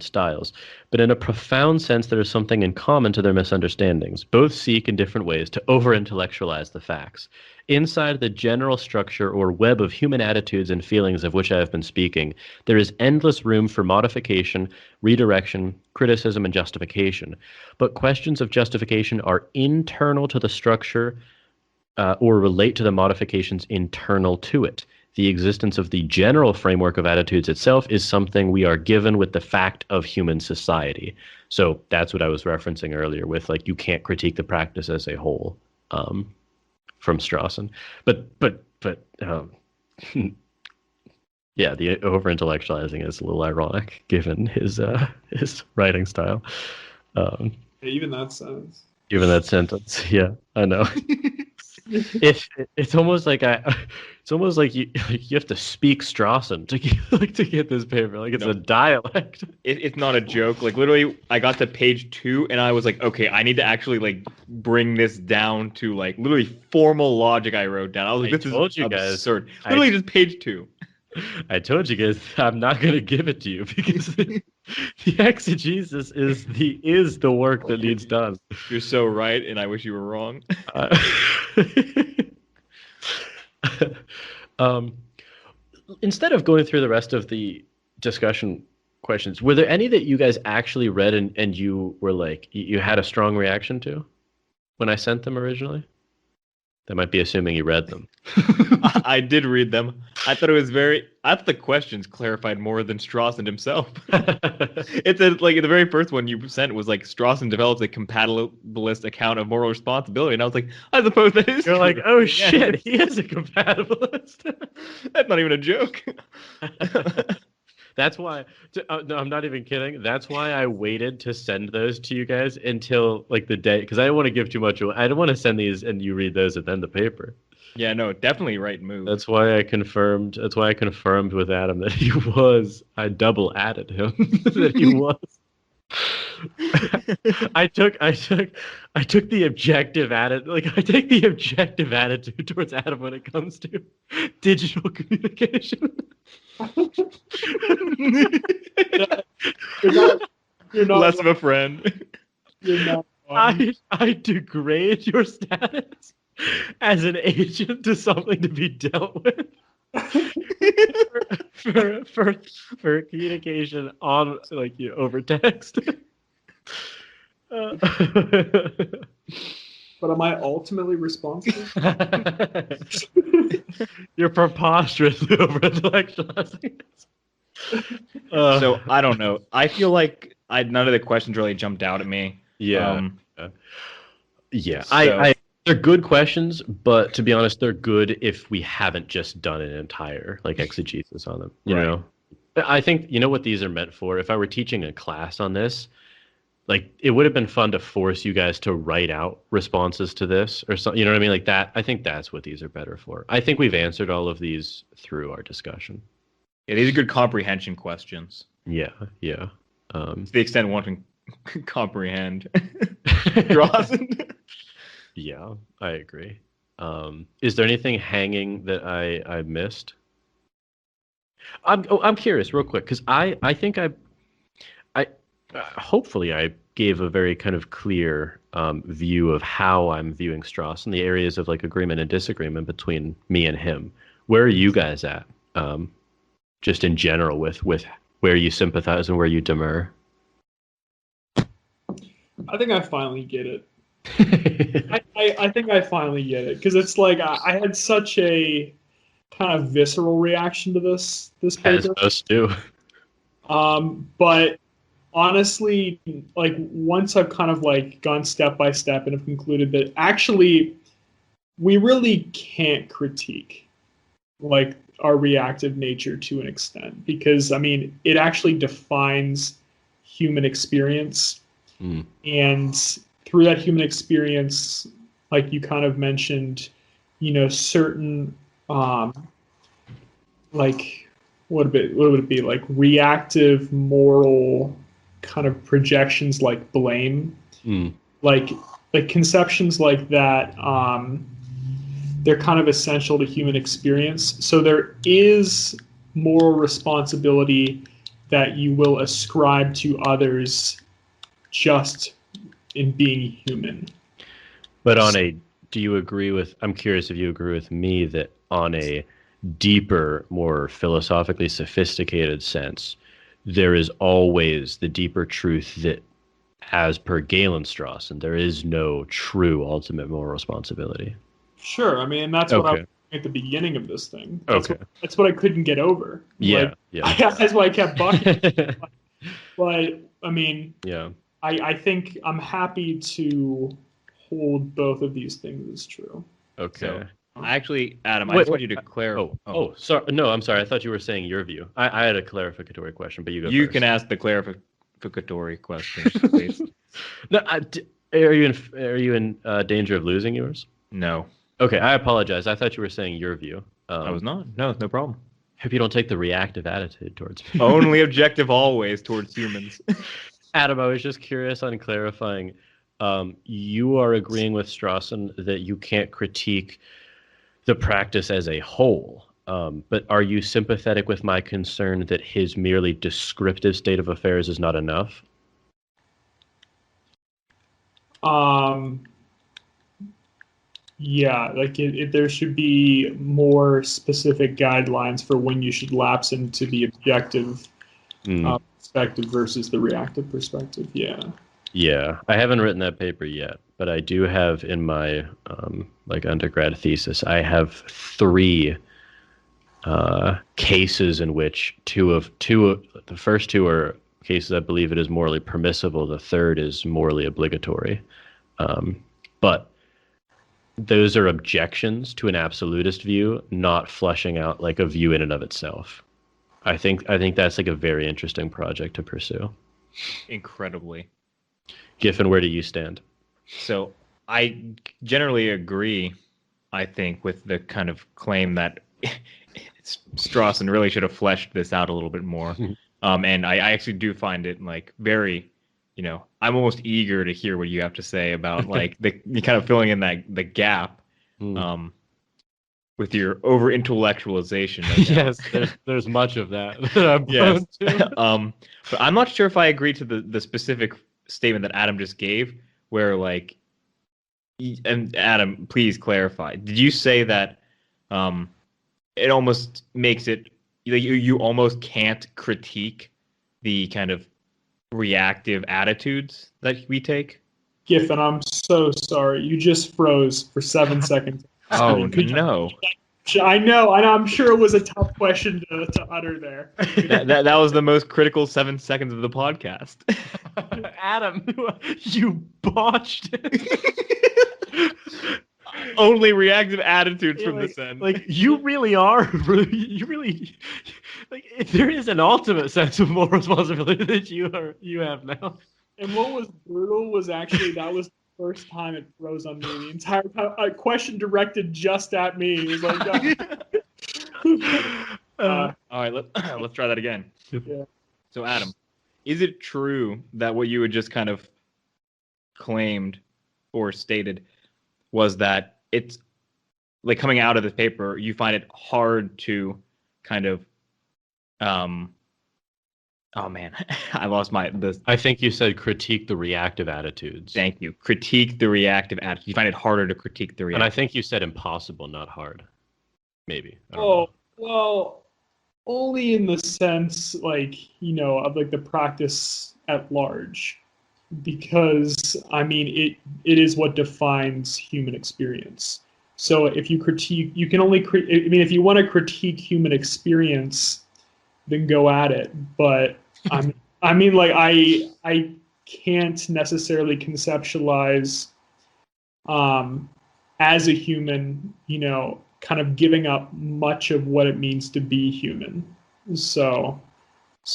styles, but in a profound sense there is something in common to their misunderstandings. Both seek in different ways to over-intellectualize the facts. Inside the general structure or web of human attitudes and feelings of which I have been speaking, there is endless room for modification, redirection, criticism, and justification. But questions of justification are internal to the structure or relate to the modifications internal to it. The existence of the general framework of attitudes itself is something we are given with the fact of human society. So that's what I was referencing earlier with, like, you can't critique the practice as a whole, from Strawson. But yeah, the over-intellectualizing is a little ironic given his writing style. Even that sentence. Even that sentence, yeah, I know. It's almost like you have to speak Strawson to get this paper. Like, it's a dialect. It's not a joke. Like, literally, I got to page 2 and I was like, okay, I need to actually like bring this down to like literally formal logic. I wrote down. I was like, this is absurd. Literally, just page 2. I told you guys I'm not going to give it to you because the exegesis is the work that needs done. You're so right, and I wish you were wrong. Instead of going through the rest of the discussion questions, were there any that you guys actually read and you were like, you had a strong reaction to when I sent them originally? That might be assuming you read them. I did read them. I thought the questions clarified more than Strawson himself. It's like the very first one you sent was like, Strawson develops a compatibilist account of moral responsibility. And I was like, I suppose that is. You're true. Like, oh shit, he is a compatibilist. That's not even a joke. That's why, no, I'm not even kidding. That's why I waited to send those to you guys until like the day, because I didn't want to give too much. I didn't want to send these and you read those and then the paper. Yeah, no, definitely right move. That's why I confirmed with Adam that he was. I double added him that he was. I took the objective attitude. Like, I take the objective attitude towards Adam when it comes to digital communication. You're not less of a friend. You're not. I degrade your status as an agent to something to be dealt with. for communication on, like, over text. But am I ultimately responsible? You're preposterously over-intellectualizing. So I don't know. I feel like none of the questions really jumped out at me. Yeah. So. I They're good questions, but to be honest, they're good if we haven't just done an entire like exegesis on them. You know, I think you know what these are meant for. If I were teaching a class on this, like it would have been fun to force you guys to write out responses to this or something. You know what I mean? Like that. I think that's what these are better for. I think we've answered all of these through our discussion. Yeah, these are good comprehension questions. Yeah. To the extent one can comprehend Strawson. Yeah, I agree. Is there anything hanging that I missed? I'm curious, real quick, because I think I hopefully I gave a very kind of clear view of how I'm viewing Strawson, the areas of like agreement and disagreement between me and him. Where are you guys at? Just in general with where you sympathize and where you demur. I think I finally get it. I think I finally get it because it's like I had such a kind of visceral reaction to this paper. As most do. But honestly, like once I've kind of like gone step by step and have concluded that actually we really can't critique like our reactive nature to an extent because I mean it actually defines human experience. And through that human experience, like you kind of mentioned, you know, certain like what would it be like reactive moral kind of projections like blame, like conceptions like that. They're kind of essential to human experience. So there is moral responsibility that you will ascribe to others just in being human. But do you agree with, I'm curious if you agree with me that on a deeper, more philosophically sophisticated sense, there is always the deeper truth that, as per Galen Strawson, there is no true ultimate moral responsibility. Sure. I mean, that's what I was at the beginning of this thing. That's what I couldn't get over. Yeah. That's why I kept bucking. But I mean, yeah. I think I'm happy to hold both of these things as true. Okay. So, actually, Adam, I just want you to clarify. Sorry. No, I'm sorry. I thought you were saying your view. I had a clarificatory question, but you go You first. can ask the clarificatory questions, please. No, are you in danger of losing yours? No. Okay, I apologize. I thought you were saying your view. I was not. No problem. Hope you don't take the reactive attitude towards me. Only objective always towards humans. Adam, I was just curious on clarifying. You are agreeing with Strawson that you can't critique the practice as a whole, but are you sympathetic with my concern that his merely descriptive state of affairs is not enough? Yeah, like there should be more specific guidelines for when you should lapse into the objective perspective versus the reactive perspective. Yeah, I haven't written that paper yet, but I do have in my like undergrad thesis, I have 3 cases in which the first 2 are cases I believe it is morally permissible. The third is morally obligatory. But those are objections to an absolutist view, not fleshing out like a view in and of itself. I think that's like a very interesting project to pursue. Incredibly. Giffen, where do you stand? So I generally agree, I think, with the kind of claim that Strawson really should have fleshed this out a little bit more. And I actually do find it like very, I'm almost eager to hear what you have to say about like the kind of filling in the gap with your over intellectualization. Yes, there's much of that. Yes. But I'm not sure if I agree to the specific statement that Adam just gave, where like, and Adam, please clarify. Did you say that it almost makes it you almost can't critique the kind of reactive attitudes that we take? Giffen, I'm so sorry. You just froze for 7 seconds. Oh no! I know, and I'm sure it was a tough question to utter there. that was the most critical 7 seconds of the podcast. Adam, you botched it. only reactive attitudes from like, this end. Like you really are, you really like. If there is an ultimate sense of moral responsibility that you have now. And what was brutal was actually that was the first time it froze on me. The entire time, a question directed just at me. It was like, all right, let's try that again. yeah. So, Adam, is it true that what you had just kind of claimed or stated was that it's like coming out of the paper, you find it hard to kind of, oh man, I lost I think you said critique the reactive attitudes. Thank you. Critique the reactive attitude. You find it harder to critique the reactive. And I think you said impossible, not hard. Maybe. I don't Oh, know. well, only in the sense, like, of like the practice at large. Because, I mean, it is what defines human experience. So if you critique, you can only, if you want to critique human experience, then go at it. But I mean, like, I can't necessarily conceptualize as a human, kind of giving up much of what it means to be human. So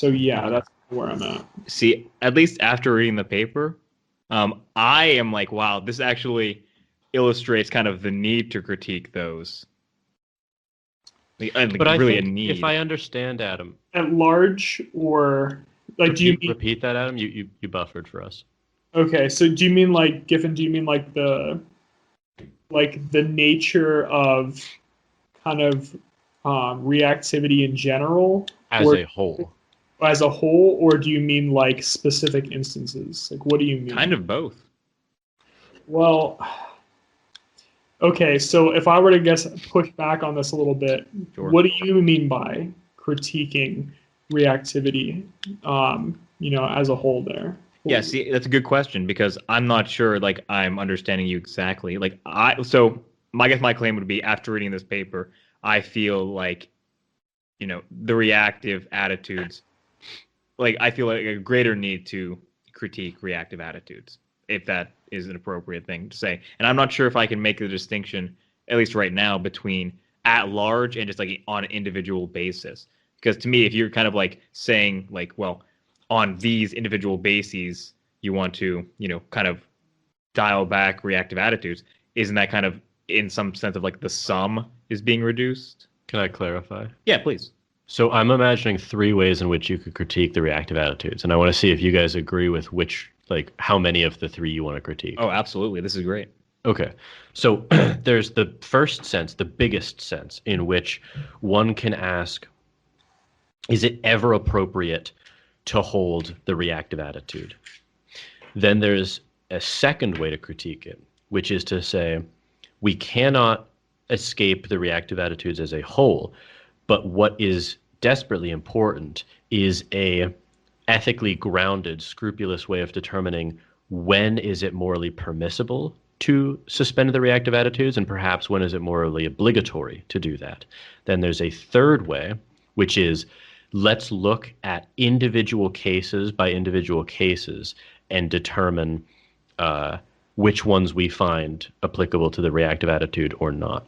yeah, that's where I'm at. See, at least after reading the paper, I am like, wow, this actually illustrates kind of the need to critique those. But I really think, a need. If I understand, Adam, at large, or like, do you repeat that, Adam? You buffered for us. Okay, so do you mean like, Giffen? Do you mean like the nature of kind of reactivity in general, as a whole? As a whole, or do you mean like specific instances? Like, what do you mean? Kind of both. Well, okay, so if I were to push back on this a little bit, sure. What do you mean by critiquing reactivity, as a whole there? Yeah, see, that's a good question, because I'm not sure, like, I'm understanding you exactly. Like, I guess my claim would be, after reading this paper, I feel like, the reactive attitudes, like, I feel like a greater need to critique reactive attitudes, if that is an appropriate thing to say. And I'm not sure if I can make the distinction, at least right now, between at large and just like on an individual basis. Because to me, if you're kind of like saying like, well, on these individual bases, you want to, kind of dial back reactive attitudes, isn't that kind of in some sense of like the sum is being reduced? Can I clarify? Yeah, please. So I'm imagining 3 ways in which you could critique the reactive attitudes, and I want to see if you guys agree with how many of the 3 you want to critique. Oh, absolutely. This is great. Okay. So there's the first sense, the biggest sense, in which one can ask, is it ever appropriate to hold the reactive attitude? Then there's a second way to critique it, which is to say, we cannot escape the reactive attitudes as a whole, but what is desperately important is a ethically grounded, scrupulous way of determining when is it morally permissible to suspend the reactive attitudes, and perhaps when is it morally obligatory to do that. Then there's a third way, which is, let's look at individual cases by individual cases and determine which ones we find applicable to the reactive attitude or not.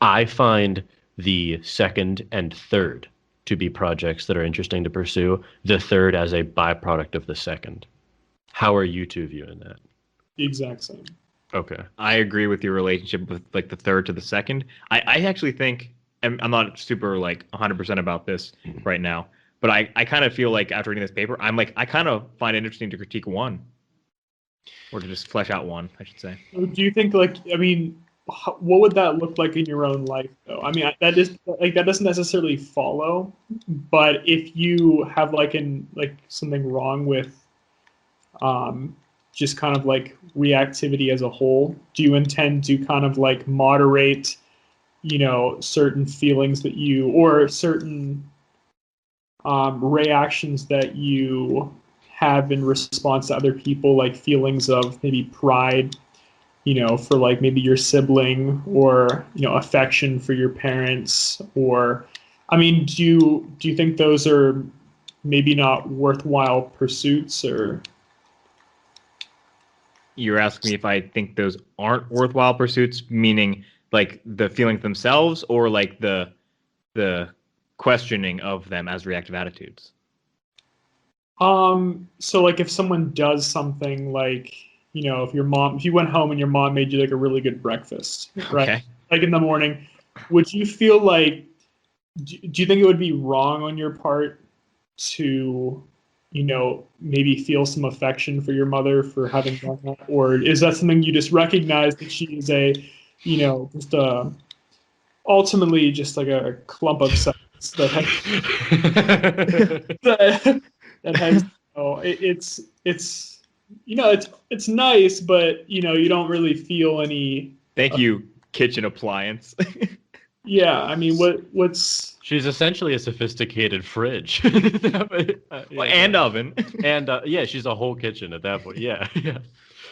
I find the second and third to be projects that are interesting to pursue, the third as a byproduct of the second. How are you two viewing that? The exact same. Okay. I agree with your relationship with like the third to the second. I actually think, and I'm not super like 100% about this right now, but I kind of feel like after reading this paper, I'm like, I kind of find it interesting to critique one, or to just flesh out one, I should say. Do you think what would that look like in your own life, though? I mean, that doesn't necessarily follow, but if you have something wrong with just kind of like reactivity as a whole, do you intend to kind of like moderate, certain feelings that you, or certain reactions that you have in response to other people, like feelings of maybe pride, for like maybe your sibling, or, affection for your parents, or, I mean, do you think those are maybe not worthwhile pursuits? Or you're asking me if I think those aren't worthwhile pursuits, meaning like the feelings themselves, or like the questioning of them as reactive attitudes? So like if someone does something like, if you went home and your mom made you like a really good breakfast, right? Okay. Like in the morning, would you feel like, do you think it would be wrong on your part to, maybe feel some affection for your mother for having done that? Or is that something you just recognize that she is just ultimately just like a clump of cells that has, that has, it's nice, but you don't really feel any. Thank you, kitchen appliance. Yeah, I mean, what's She's essentially a sophisticated fridge. And oven. And yeah, she's a whole kitchen at that point. Yeah, yeah.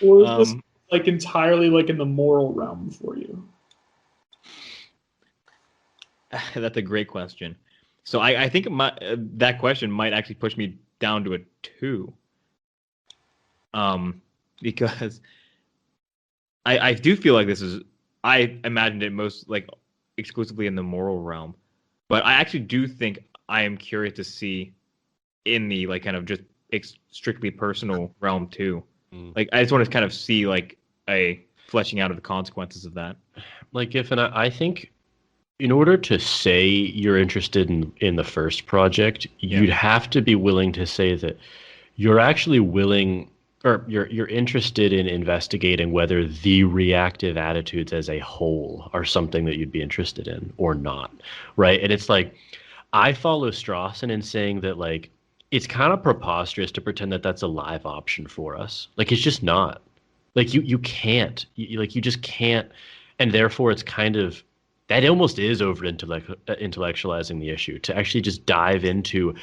or is this like entirely like in the moral realm for you? That's a great question. So I think that question might actually push me down to a 2. Because I do feel like I imagined it most like exclusively in the moral realm, but I actually do think I am curious to see in the like kind of just strictly personal realm too. Like I just want to kind of see like a fleshing out of the consequences of that. Like I think in order to say you're interested in the first project, you'd have to be willing to say that you're actually willing, or you're interested in investigating whether the reactive attitudes as a whole are something that you'd be interested in or not, right? And it's like, I follow Strawson in saying that like it's kind of preposterous to pretend that that's a live option for us. Like it's just not. Like you can't. You just can't, and therefore it's kind of, that almost is over intellectualizing the issue to actually just dive into,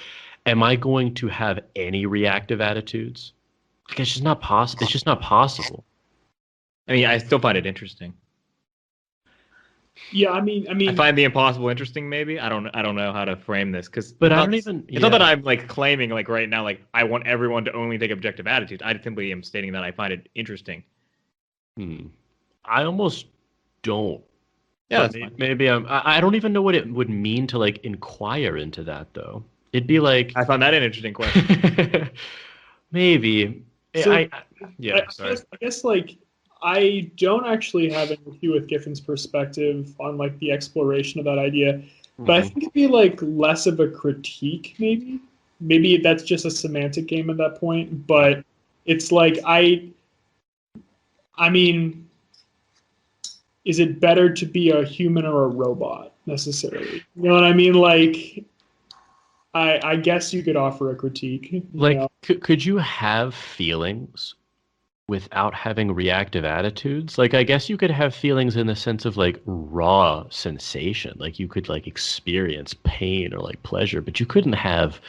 am I going to have any reactive attitudes? Like it's just not possible. It's just not possible. I mean, I still find it interesting. Yeah, I mean, I find the impossible interesting. Maybe I don't know how to frame this because. But I don't even. It's not that I'm like claiming like right now like I want everyone to only take objective attitudes. I simply am stating that I find it interesting. I almost don't. Yeah, that's fine. Maybe I don't even know what it would mean to like inquire into that though. It'd be like, I found that an interesting question. Maybe. So, sorry. I guess like I don't actually have an issue with Giffen's perspective on like the exploration of that idea, but I think it'd be like less of a critique maybe. Maybe that's just a semantic game at that point, but it's like I mean, is it better to be a human or a robot necessarily? You know what I mean? Like I guess you could offer a critique. Like, could you have feelings without having reactive attitudes? Like, I guess you could have feelings in the sense of like raw sensation. Like, you could like experience pain or like pleasure, but you couldn't have,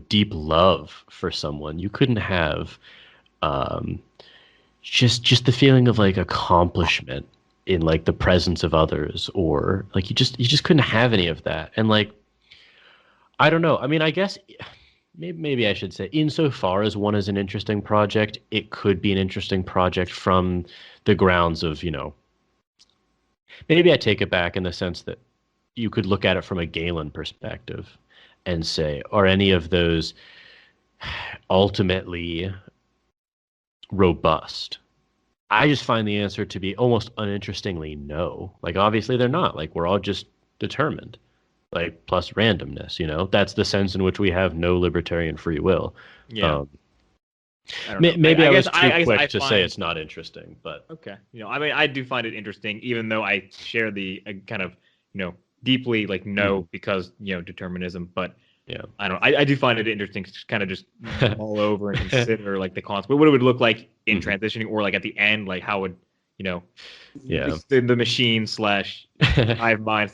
deep love for someone. You couldn't have just the feeling of like accomplishment in like the presence of others, or like you just couldn't have any of that. And like, I don't know. I mean, I guess maybe I should say, insofar as one is an interesting project, it could be an interesting project from the grounds of, maybe I take it back in the sense that you could look at it from a Galen perspective and say, are any of those ultimately robust? I just find the answer to be almost uninterestingly no. Like, obviously they're not. Like, we're all just determined. Like, plus randomness, that's the sense in which we have no libertarian free will. Yeah. Maybe I was too quick to say it's not interesting, but okay. I mean, I do find it interesting, even though I share the kind of, deeply like no because determinism, but yeah, I do find it interesting to kind of just mull over and consider like the consequence, what it would look like in transitioning, or like at the end, like how would the machine / hive mind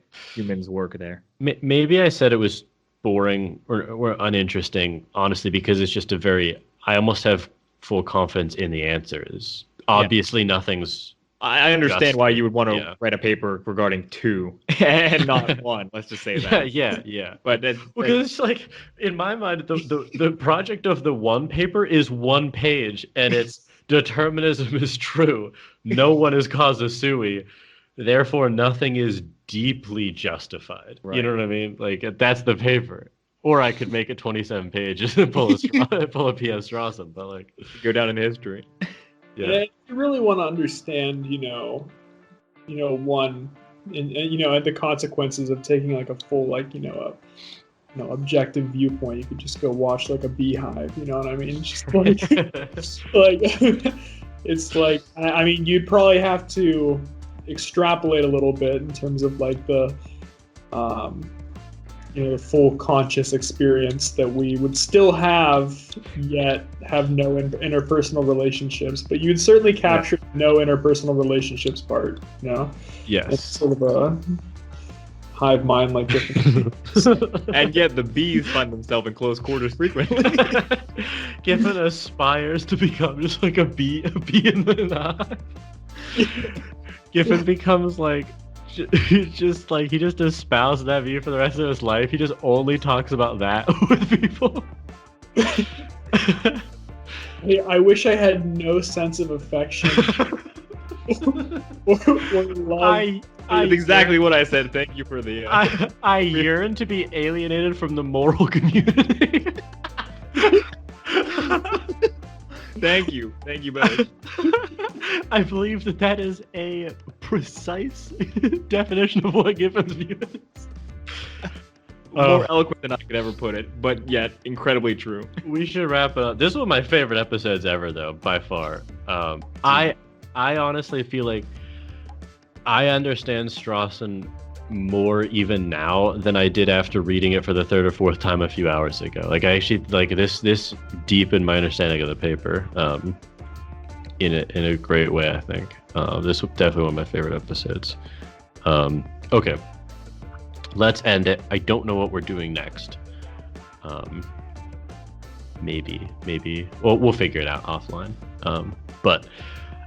/ humans work there. Maybe I said it was boring or uninteresting, honestly, because it's just I almost have full confidence in the answers. Obviously, nothing's. I understand why you would want to write a paper regarding 2 and not 1. Let's just say that. Yeah. But because it's like, in my mind, the project of the 1 paper is 1 page, and it's determinism is true. No one is causa sui. Therefore, nothing is deeply justified. Right. You know what I mean? Like, that's the paper. Or I could make it 27 pages and pull a PF Strawson, but like Go down in history. yeah. And you really want to understand, one, and the consequences of taking like a full, objective viewpoint. You could just go watch like a beehive. You know what I mean? Just like, it's like, I mean, you'd probably have to extrapolate a little bit in terms of like the the full conscious experience that we would still have, yet have no interpersonal relationships. But you'd certainly capture no interpersonal relationships part. Yes. It's sort of a hive mind like this. And yet the bees find themselves in close quarters frequently. Giffen aspires to become just like a bee in the hive. Giffen becomes like just like he just espouses that view for the rest of his life. He just only talks about that with people. I wish I had no sense of affection or love. That's exactly what I said. Thank you for the. I yearn to be alienated from the moral community. Thank you, both. I believe that is a precise definition of what Giffen's view is. More eloquent than I could ever put it, but yet incredibly true. We should wrap it up. This is one of my favorite episodes ever, though, by far. I honestly feel like I understand Strawson more even now than I did after reading it for the third or fourth time a few hours ago. Like I actually like this deepened my understanding of the paper in a great way. I think this was definitely one of my favorite episodes. Okay, let's end it. I don't know what we're doing next. Maybe we'll figure it out offline. But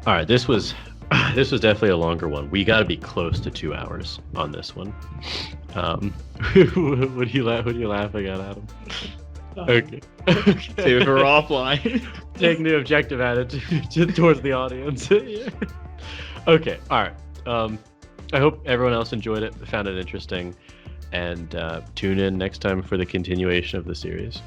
all right, this was definitely a longer one. We got to be close to 2 hours on this one. What are you laughing at, Adam? Okay. Save it for offline. Taking the objective attitude towards the audience. Yeah. Okay. All right. I hope everyone else enjoyed it, found it interesting, and tune in next time for the continuation of the series.